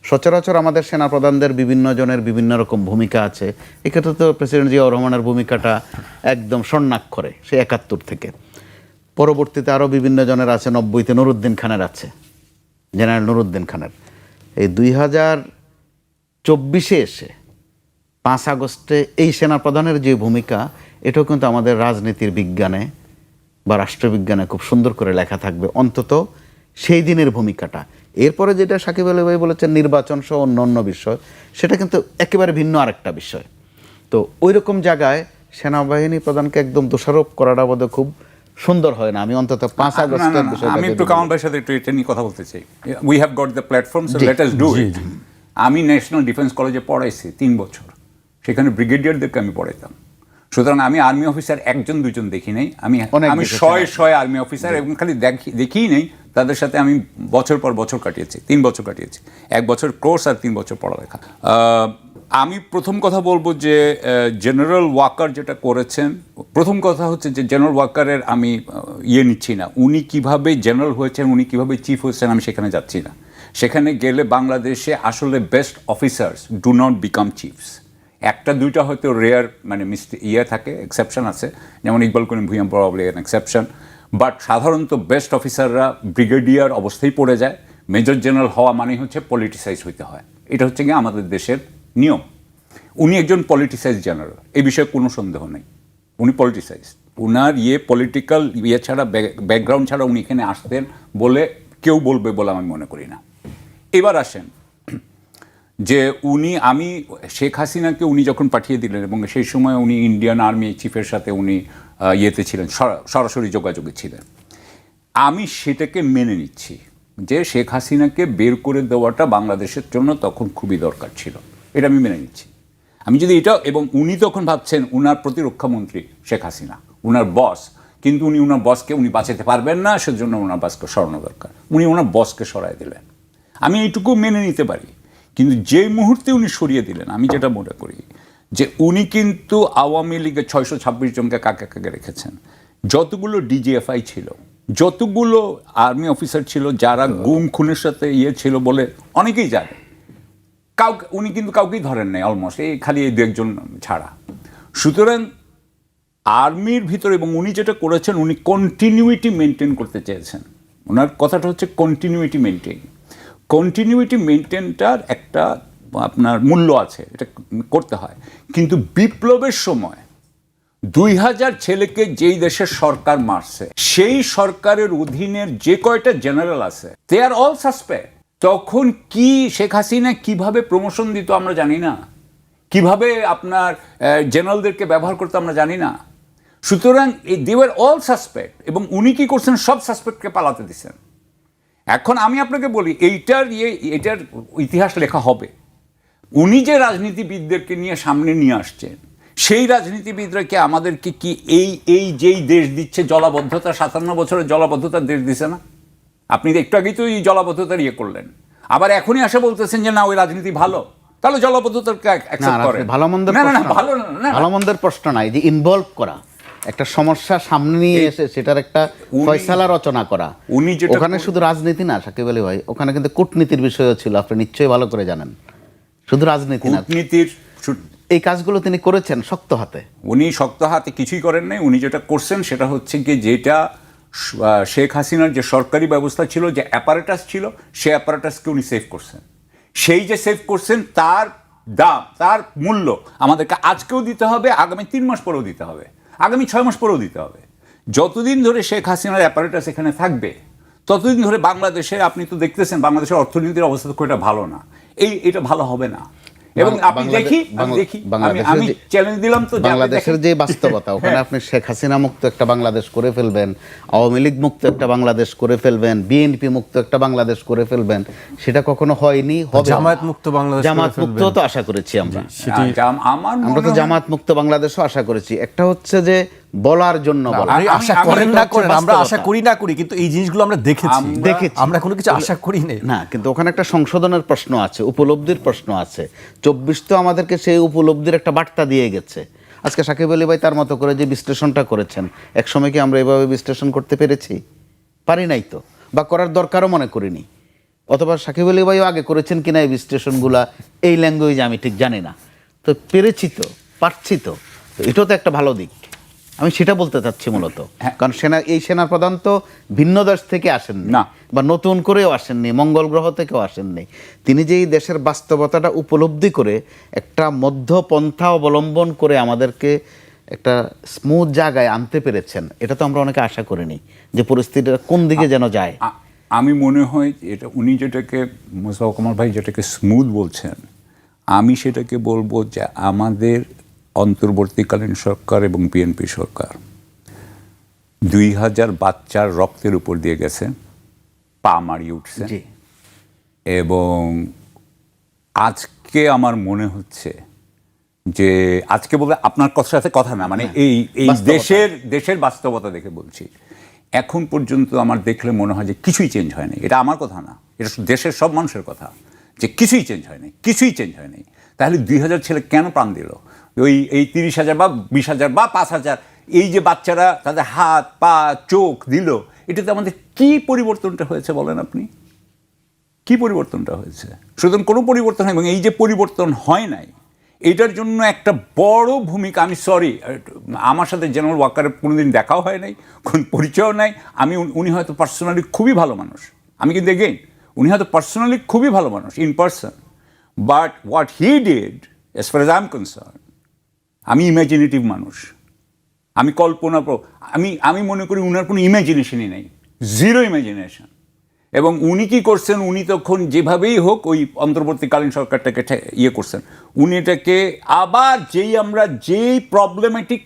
সচরাচর আমাদের সেনাপ্রধানদের বিভিন্ন জনের বিভিন্ন রকম ভূমিকা আছে। এক্ষেত্রে তো প্রেসিডেন্ট জিয়াউর রহমানের ভূমিকাটা একদম স্বর্ণাক্ষরে, সে 71 থেকে। পরবর্তীতে আরও বিভিন্ন জনের আছে, 90-তে নুরুদ্দিন খানের আছে, জেনারেল নুরুদ্দিন খানের। এই 2024-এ এসে 5 আগস্টে এই সেনাপ্রধানের যে ভূমিকা, এটাও কিন্তু আমাদের রাজনীতির বিজ্ঞানে বা রাষ্ট্রবিজ্ঞানে খুব সুন্দর করে লেখা থাকবে, অন্তত সেই দিনের ভূমিকাটা। এরপরে যেটা সাকিব আলী ভাই বলেছেন নির্বাচন সহ অন্য বিষয়, সেটা কিন্তু একেবারে ভিন্ন আরেকটা বিষয়। তো ওই রকম জায়গায় সেনাবাহিনী প্রধানকে একদম দোষারোপ করাটা বোধহয় খুব সুন্দর হয় না। আমি অন্তত 5 আগস্টের বিষয়টা, আমি একটু কামাল ভাইয়ের সাথে একটু এটা নিয়ে কথা বলতে চাই। We have got the platform, so let us do it. আমি ন্যাশনাল ডিফেন্স কলেজে পড়াইছি 3 বছর, সেখানে ব্রিগেডিয়ারদেরকে আমি পড়াইতাম। সুতরাং আমি আর্মি অফিসার 1-2 দেখি নাই, আমি শয়ে আর্মি অফিসার, এবং খালি দেখিই নেই, তাদের সাথে আমি বছর পর বছর কাটিয়েছি, 3 বছর কাটিয়েছি, 1 বছর কোর্স আর 3 বছর পড়ালেখা। আমি প্রথম কথা বলবো যে জেনারেল ওয়াকার যেটা করেছেন, প্রথম কথা হচ্ছে যে জেনারেল ওয়াকারের আমি নিচ্ছি না, উনি কিভাবে জেনারেল হয়েছেন, উনি কিভাবে চিফ হয়েছেন, আমি সেখানে যাচ্ছি না। সেখানে গেলে বাংলাদেশে আসলে best officers do not become chiefs. 1-2টা হয়তো রেয়ার, মানে থাকে, এক্সেপশন আছে, যেমন Iqbal Karim Bhuiyan probably an exception, but সাধারণত বেস্ট অফিসাররা ব্রিগেডিয়ার অবস্থায় পড়ে যায়। মেজর জেনারেল হওয়া মানে হচ্ছে পলিটিসাইজ হইতে হয়, এটা হচ্ছে গিয়ে আমাদের দেশের নিয়ম। উনি একজন পলিটিসাইজ জেনারেল, এই বিষয়ে কোনো সন্দেহ নেই, উনি পলিটিসাইজ। উনার পলিটিক্যাল ছাড়া, ব্যাকগ্রাউন্ড ছাড়া উনি এখানে আসতেন বলে কেউ বলবে বলে আমি মনে করি না। এবার আসেন যে আমি শেখ হাসিনাকে উনি যখন পাঠিয়ে দিলেন, এবং সেই সময় উনি ইন্ডিয়ান আর্মি চিফের সাথে উনি ছিলেন, সরাসরি যোগাযোগে ছিলেন, আমি সেটাকে মেনে নিচ্ছি যে শেখ হাসিনাকে বের করে দেওয়াটা বাংলাদেশের জন্য তখন খুবই দরকার ছিল, এটা আমি মেনে নিচ্ছি। আমি যদি এটা, এবং উনি তখন ভাবছেন উনার প্রতিরক্ষামন্ত্রী শেখ হাসিনা, উনার বস, কিন্তু উনি উনার বসকে উনি বাঁচাতে পারবেন না, সেজন্য ওনার বসকে সরানো দরকার, উনি ওনার বসকে সরাই দিলেন। আমি এইটুকু মেনে নিতে পারি, কিন্তু যে মুহূর্তে উনি সরিয়ে দিলেন, আমি যেটা মনে করি যে উনি কিন্তু আওয়ামী লীগের 626 জনকে কাকে কাকে রেখেছেন, যতগুলো ডিজিএফআই ছিল, যতগুলো আর্মি অফিসার ছিল যারা গুম খুনের সাথে ছিল বলে অনেকেই জানে, উনি কিন্তু কাউকেই ধরেন নাই অলমোস্ট, এই খালি এই 2-1 ছাড়া। সুতরাং আর্মির ভিতরে, এবং উনি যেটা করেছেন, উনি কন্টিনিউইটি মেনটেন করতে চেয়েছেন। ওনার কথাটা হচ্ছে কন্টিনিউইটি মেনটেন। কন্টিনিউইটি মেনটেনটার একটা আপনার মূল্য আছে, এটা করতে হয়। কিন্তু বিপ্লবের সময় 2000 ছেলেকে যেই দেশের সরকার মারছে, সেই সরকারের অধীনের যে কয়টা জেনারেল আছে, দে আর অল সাসপেক্ট। তখন কি শেখ হাসিনা কিভাবে প্রমোশন দিত আমরা জানি না, কিভাবে আপনার জেনারেলদেরকে ব্যবহার করতে আমরা জানি না। সুতরাং দে ওয়ার অল সাসপেক্ট, এবং উনি কি করছেন, সব সাসপেক্টকে পালাতে দিচ্ছেন। এখন আমি আপনাকে বলি, এইটার ইতিহাস লেখা হবে। উনি যে রাজনীতিবিদদেরকে নিয়ে সামনে নিয়ে আসছেন, সেই রাজনীতিবিদরা আমাদেরকে কি এই যেই দেশ দিচ্ছে, জলাবদ্ধতা, 57 বছরের জলাবদ্ধতার দেশ দিছে না? আপনি একটু আগেই তো এই জলাবদ্ধতার করলেন, আবার এখনই আসে বলতেছেন যে না ওই রাজনীতি ভালো, তাহলে জলাবদ্ধতাকে অ্যাকসেপ্ট করেন। ভালো মন্দের প্রশ্ন নাই, যে ইনভলভ করা, একটা সমস্যা সামনে নিয়ে এসে সেটার একটা ফয়সালা রচনা করা। ওখানে শুধু রাজনীতি না সাকিব আলী ভাই, ওখানে কিন্তু কূটনীতির বিষয়ও ছিল, আপনি নিশ্চয়ই ভালো করে জানেন। শুধু রাজনীতি না, কূটনীতির এই কাজগুলো তিনি করেছেন শক্ত হাতে। উনি শক্ত হাতে কিছুই করেন নাই। উনি যেটা করছেন সেটা হচ্ছে কি, যেটা শেখ হাসিনার যে সরকারি ব্যবস্থা ছিল, যে অ্যাপারেটাস ছিল, সেই অ্যাপারেটাসকে উনি সেভ করছেন। সেই যে সেভ করছেন, তার দাম, তার মূল্য আমাদেরকে আজকেও দিতে হবে, আগামী 3 মাস পরেও দিতে হবে, আগামী 6 মাস পরেও দিতে হবে। যতদিন ধরে শেখ হাসিনার অ্যাপারেটাস এখানে থাকবে ততদিন ধরে বাংলাদেশে, আপনি তো দেখতেছেন বাংলাদেশের অর্থনীতির অবস্থা তো খুব একটা ভালো না, এটা ভালো হবে না। এবং আপনি আমি চ্যালেঞ্জ দিলাম তো, বাংলাদেশের যে বাস্তবতা, ওখানে আপনি শেখ হাসিনা মুক্ত একটা বাংলাদেশ করে ফেলবেন, আওয়ামী লীগ মুক্ত একটা বাংলাদেশ করে ফেলবেন, বিএনপি মুক্ত একটা বাংলাদেশ করে ফেলবেন, সেটা কখনো হয়নি, হবে না। জামায়াত মুক্ত বাংলাদেশ জামাত মুক্ত তো আশা করেছি আমরা, আমরা তো জামাত মুক্ত বাংলাদেশও আশা করেছি। একটা হচ্ছে যে বলার জন্য বলা, আপনি আশা করেন না করেন, আমরা আশা করি না করি, কিন্তু এই জিনিসগুলো আমরা দেখেছি, আমরা কোনো কিছু আশা করি না। কিন্তু ওখানে একটা সংশোধনের প্রশ্ন আছে, উপলব্ধির প্রশ্ন আছে। 24 তো আমাদেরকে সেই উপলব্ধির একটা বার্তা দিয়ে গেছে। আজকে সাকিব আলী ভাই তার মতো করে যে বিশ্লেষণটা করেছেন, একসময় কি আমরা এভাবে বিশ্লেষণ করতে পেরেছি? পারি নাই তো, বা করার দরকারও মনে করিনি। অথবা সাকিব আলী ভাইও আগে করেছেন কিনা এই বিশ্লেষণগুলা, এই ল্যাঙ্গুয়েজ আমি ঠিক জানি না। তো পেরেছি তো, পারছি তো, এটাও তো একটা ভালো দিক। আমি সেটা বলতে চাচ্ছি মূলত। কারণ এই সেনা প্রধান তো ভিন্ন দেশ থেকে আসেননি, বা নতুন করেও আসেননি, মঙ্গল গ্রহ থেকেও আসেননি। তিনি যে এই দেশের বাস্তবতাটা উপলব্ধি করে একটা মধ্যপন্থা অবলম্বন করে আমাদেরকে একটা স্মুথ জায়গায় আনতে পেরেছেন, এটা তো আমরা অনেকে আশা করিনি যে পরিস্থিতিটা কোন দিকে যেন যায়। আমি মনে হয় এটা উনি যেটাকে, মোশাররফ কামাল ভাই যেটাকে স্মুথ বলছেন, আমি সেটাকে বলবো যে আমাদের অন্তর্বর্তীকালীন সরকার এবং বিএনপি সরকার 2000 বাচ্চার রক্তের উপর দিয়ে গেছে, পা মারিয়ে উঠছে। এবং আজকে আমার মনে হচ্ছে যে, আজকে বলতে আপনার সাথে কথা না, মানে এই দেশের বাস্তবতা দেখে বলছি, এখন পর্যন্ত আমার দেখলে মনে হয় যে কিছুই চেঞ্জ হয়নি। এটা আমার কথা না, এটা দেশের সব মানুষের কথা, যে কিছুই চেঞ্জ হয়নি। তাহলে 2000 ছেলে কেন প্রাণ দিল? এই 30,000 বা 20,000 বা 5,000 এই যে বাচ্চারা তাদের হাত পা চোখ দিল, এটাতে আমাদের কি পরিবর্তনটা হয়েছে বলেন আপনি? কি পরিবর্তনটা হয়েছে? সুতরাং কোনো পরিবর্তন হয়, এবং এই যে পরিবর্তন হয় নাই, এটার জন্য একটা বড় ভূমিকা। আমি সরি, আমার সাথে জেনারেল ওয়াকারের কোনোদিন দেখাও হয় নাই, কোন পরিচয়ও নাই। উনি হয়তো পার্সোনালি খুবই ভালো মানুষ, আমি কিন্তু এগেইন, উনি হয়তো পার্সোনালি খুবই ভালো মানুষ in person, but what he did as far age I am concern, আমি ইমাজিনেটিভ মানুষ, আমি কল্পনা, আমি মনে করি উনার কোনো ইমাজিনেশনই নেই, জিরো ইমাজিনেশন। এবং উনি কি করছেন, উনি তখন যেভাবেই হোক ওই অন্তর্বর্তীকালীন সরকারটাকে করছেন, উনি এটাকে আবার আমরা যেই প্রবলেমেটিক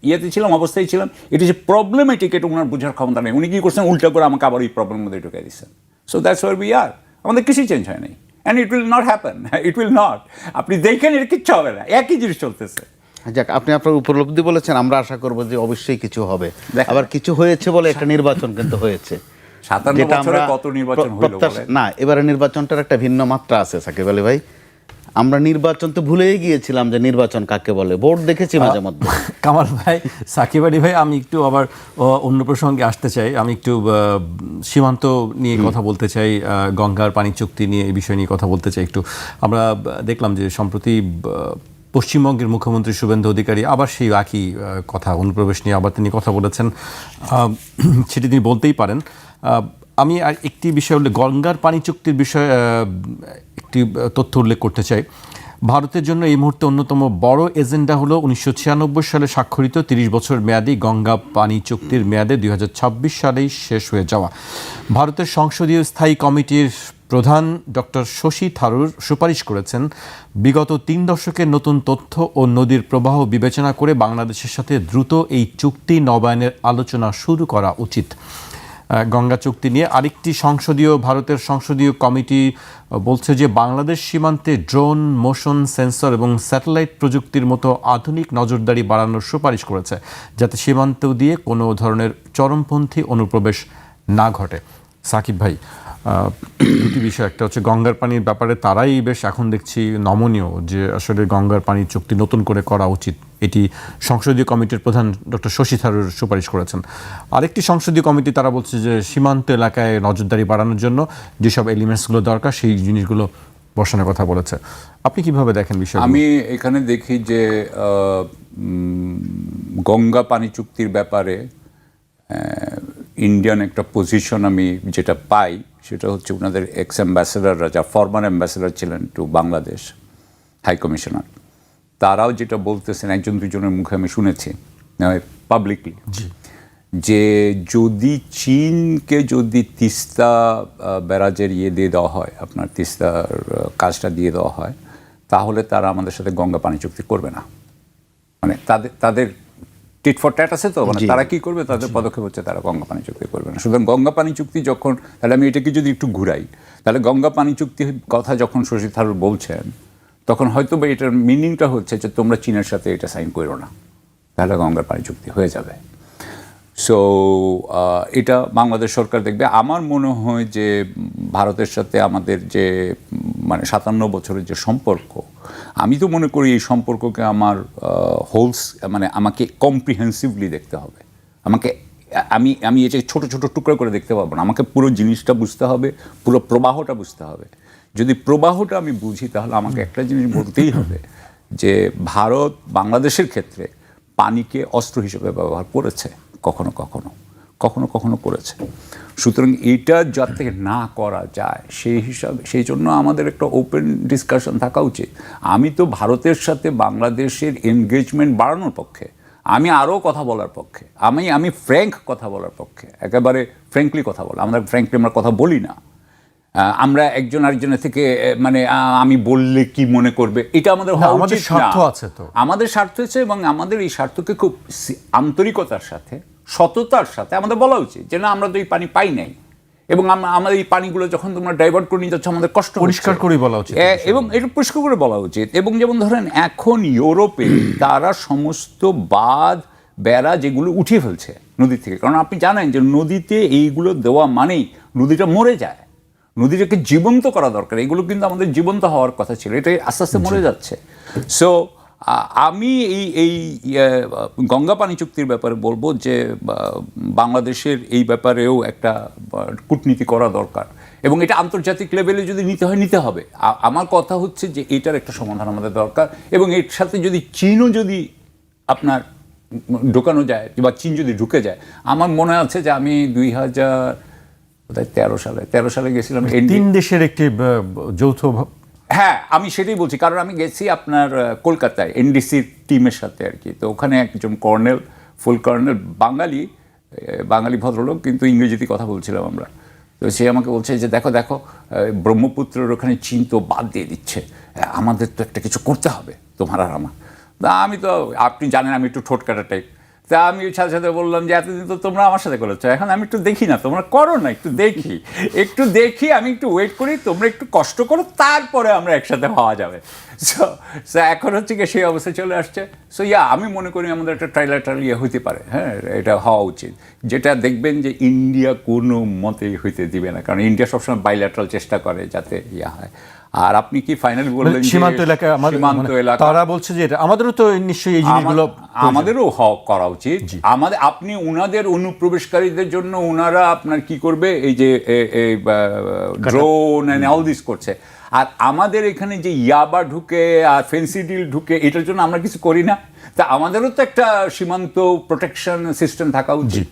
ইয়েতে ছিলাম, অবস্থায় ছিলাম, এটা যে প্রবলেমেটিক, এটা ওনার বোঝার ক্ষমতা নেই। উনি কি করছেন, উল্টা করে আমাকে আবার ওই প্রবলেমের মধ্যে ঢুকে দিচ্ছেন। So that's where we are. আমাদের কিছুই চেঞ্জ হয় নাই, and it will not happen, it will not. আপনি দেখেন এর কিচ্ছু হবে না, একই জিনিস চলতেছে। যাক, আপনি আপনার উপলব্ধি বলেছেন, আমরা আশা করবো যে অবশ্যই কিছু হবে। আবার কিছু হয়েছে বলে একটা নির্বাচন কিন্তু হয়েছে, 57 বছরে কত নির্বাচন হলো না, এবারে নির্বাচনটার একটা ভিন্ন মাত্রা আছে সাকিব আলী ভাই। আমরা নির্বাচন তো ভুলেই গিয়েছিলাম যে নির্বাচন কাকে বলে, ভোট দেখেছি মাঝে মধ্যে। কামাল ভাই, সাকিব আলী ভাই, আমি একটু আবার অন্য প্রসঙ্গে আসতে চাই। আমি একটু সীমান্ত নিয়ে কথা বলতে চাই, গঙ্গার পানি চুক্তি নিয়ে, এই বিষয় নিয়ে কথা বলতে চাই একটু। আমরা দেখলাম যে সম্প্রতি পশ্চিমবঙ্গের মুখ্যমন্ত্রী শুভেন্দু অধিকারী আবার সেই একই কথা, অনুপ্রবেশ নিয়ে আবার তিনি কথা বলেছেন, সেটি তিনি বলতেই পারেন। আমি আর একটি বিষয় উল্লেখ, গঙ্গার পানি চুক্তির বিষয়ে একটি তথ্য উল্লেখ করতে চাই। ভারতের জন্য এই মুহূর্তে অন্যতম বড় এজেন্ডা হলো 1996 সালে স্বাক্ষরিত 30 বছর মেয়াদী গঙ্গা পানি চুক্তির মেয়াদে 2026 সালেই শেষ হয়ে যাওয়া। ভারতের সংসদীয় স্থায়ী কমিটির প্রধান ডক্টর শশী থারুর সুপারিশ করেছেন, বিগত 3 দশকের নতুন তথ্য ও নদীর প্রবাহ বিবেচনা করে বাংলাদেশের সাথে দ্রুত এই চুক্তি নবায়নের আলোচনা শুরু করা উচিত। গঙ্গা চুক্তি নিয়ে আরেকটি ভারতের সংসদীয় কমিটি বলছে যে বাংলাদেশ সীমান্তে ড্রোন, মোশন সেন্সর এবং স্যাটেলাইট প্রযুক্তির মতো আধুনিক নজরদারি বাড়ানোর সুপারিশ করেছে, যাতে সীমান্ত দিয়ে কোনো ধরনের চরমপন্থী অনুপ্রবেশ না ঘটে। সাকিব ভাই, দুটি বিষয়, একটা হচ্ছে গঙ্গার পানির ব্যাপারে তারাই বেশ এখন দেখছি নমনীয় যে আসলে গঙ্গার পানির চুক্তি নতুন করে করা উচিত, এটি সংসদীয় কমিটির প্রধান ডক্টর শশী থারুর সুপারিশ করেছেন। আরেকটি সংসদীয় কমিটি তারা বলছে যে সীমান্ত এলাকায় নজরদারি বাড়ানোর জন্য যেসব এলিমেন্টসগুলো দরকার সেই জিনিসগুলো বসানোর কথা বলেছে। আপনি কিভাবে দেখেন বিষয়? আমি এখানে দেখি যে গঙ্গা পানি চুক্তির ব্যাপারে ইন্ডিয়ান একটা পজিশন আমি যেটা পাই, সেটা হচ্ছে ওনাদের এক্স অ্যাম্বাসেডাররা, যা ফরমার অ্যাম্বাসেডার ছিলেন টু বাংলাদেশ, হাই কমিশনার, তারাও যেটা বলতেছেন, একজন দুজনের মুখে আমি শুনেছি পাবলিকলি, যে যদি চীনকে যদি তিস্তা ব্যারাজের দিয়ে দেওয়া হয়, আপনার তিস্তার কাজটা দিয়ে দেওয়া হয়, তাহলে তারা আমাদের সাথে গঙ্গা পানি চুক্তি করবে না। মানে তাদের টিট ফর ট্যাট আছে তো, মানে তারা কি করবে, তাদের পদক্ষেপ হচ্ছে তারা গঙ্গা পানি চুক্তি করবে না। সুতরাং গঙ্গা পানি চুক্তি যখন, তাহলে আমি এটাকে যদি একটু ঘুরাই, তাহলে গঙ্গা পানি চুক্তির কথা যখন শশী থারুর বলছেন, তখন হয়তো বা এটার মিনিংটা হচ্ছে যে তোমরা চীনের সাথে এটা সাইন করো না, তাহলে গঙ্গার পানি চুক্তি হয়ে যাবে। সো এটা বাংলাদেশ সরকার দেখবে। আমার মনে হয় যে ভারতের সাথে আমাদের যে মানে 57 বছরের যে সম্পর্ক, আমি তো মনে করি এই সম্পর্ককে আমার মানে আমাকে কম্প্রিহেন্সিভলি দেখতে হবে। আমি এটা ছোট ছোট টুকরো করে দেখতে পারবো না, আমাকে পুরো জিনিসটা বুঝতে হবে, পুরো প্রবাহটা বুঝতে হবে। যদি প্রবাহটা আমি বুঝি, তাহলে আমাকে একটা জিনিস বলতেই হবে যে ভারত বাংলাদেশের ক্ষেত্রে পানিকে অস্ত্র হিসেবে ব্যবহার করেছে, কখনো কখনো কখনো কখনো করেছে। সুতরাং এটা যাতে না করা যায় সেই জন্য আমাদের একটা ওপেন ডিসকাশন থাকা উচিত। আমি তো ভারতের সাথে বাংলাদেশের এনগেজমেন্ট বাড়ানোর পক্ষে, আমি আরও কথা বলার পক্ষে, আমি ফ্র্যাঙ্ক কথা বলার পক্ষে, একেবারে ফ্র্যাঙ্কলি কথা বলা। আমরা ফ্র্যাঙ্কলি আমরা কথা বলি না, আমরা একজন আরেকজনের থেকে মানে আমি বললে কি মনে করবে, এটা আমাদের হওয়া উচিত না। স্বার্থ আছে তো, আমাদের স্বার্থ আছে, এবং আমাদের এই স্বার্থকে খুব আন্তরিকতার সাথে, সততার সাথে আমাদের বলা উচিত যে না, আমরা তো এই পানি পাই নাই, এবং আমাদের এই পানিগুলো যখন তোমরা ডাইভার্ট করে নিয়ে যাচ্ছ, আমাদের কষ্ট পরিষ্কার করে বলা উচিত, এবং এটা পরিষ্কার করে বলা উচিত। এবং যেমন ধরেন এখন ইউরোপে তারা সমস্ত বাঁধ বেড়া যেগুলো উঠিয়ে ফেলছে নদী থেকে, কারণ আপনি জানেন যে নদীতে এইগুলো দেওয়া মানেই নদীটা মরে যায়, নদীটাকে জীবন্ত করা দরকার। এগুলো কিন্তু আমাদের জীবন্ত হওয়ার কথা ছিল, এটা আস্তে আস্তে মরে যাচ্ছে। সো আমি এই গঙ্গা পানি চুক্তির ব্যাপারে বলবো যে বাংলাদেশের এই ব্যাপারেও একটা কূটনীতি করা দরকার, এবং এটা আন্তর্জাতিক লেভেলে যদি নিতে হয় নিতে হবে। আমার কথা হচ্ছে যে এটার একটা সমাধান আমাদের দরকার, এবং এর সাথে যদি চীনও যদি আপনার ঢোকানো যায়, বা চীন যদি ঢুকে যায়, আমার মনে আছে যে আমি 2013 সালে গেছিলাম 3 দেশের একটি যৌথ, হ্যাঁ আমি সেটাই বলছি, কারণ আমি গেছি আপনার কলকাতায় এনডিসির টিমের সাথে আর কি। তো ওখানে একজন কর্নেল, ফুল কর্নেল, বাঙালি ভদ্রলোক, কিন্তু ইংরেজিতে কথা বলছিলাম আমরা। তো সে আমাকে বলছে যে দেখো ব্রহ্মপুত্রের ওখানে চীন তো বাদ দিয়ে দিচ্ছে, আমাদের তো একটা কিছু করতে হবে তোমার আর আমার। তা আমি তো, আপনি জানেন আমি একটু ঠোঁটকাটা টাইপ, তা আমি সাথে সাথে বললাম যে এতদিন তো তোমরা আমার সাথে করেছো, এখন আমি একটু দেখি না, তোমরা করো না, একটু দেখি, আমি একটু ওয়েট করি, তোমরা একটু কষ্ট করো, তারপরে আমরা একসাথে হওয়া যাবে। সো এখন হচ্ছে কি সেই অবস্থা চলে আসছে। সো আমি মনে করি আমাদের একটা ট্রাইলাটারাল হইতে পারে, হ্যাঁ এটা হওয়া উচিত, যেটা দেখবেন যে ইন্ডিয়া কোনো মতেই হইতে দিবে না, কারণ ইন্ডিয়া সবসময় বাইল্যাটারাল চেষ্টা করে যাতে হয়। আর আপনি কি ফাইনাল বললেন সীমান্ত এলাকা, তারা বলছে যে এটা আমাদেরও তো নিশ্চয়ই এই জিনিসগুলো আমাদেরও করা উচিত। আপনি ওনাদের অনুপ্রবেশকারীদের জন্য ওনারা আপনার কি করবে, এই যে ড্রোন এন্ড অল দিস করছে, আর আমাদের এখানে যে ইয়াবা ঢুকে আর ফেন্সিডিল ঢুকে, এটার জন্য আমরা কিছু করি না। তা আমাদেরও তো একটা সীমান্ত প্রোটেকশন সিস্টেম থাকা উচিত।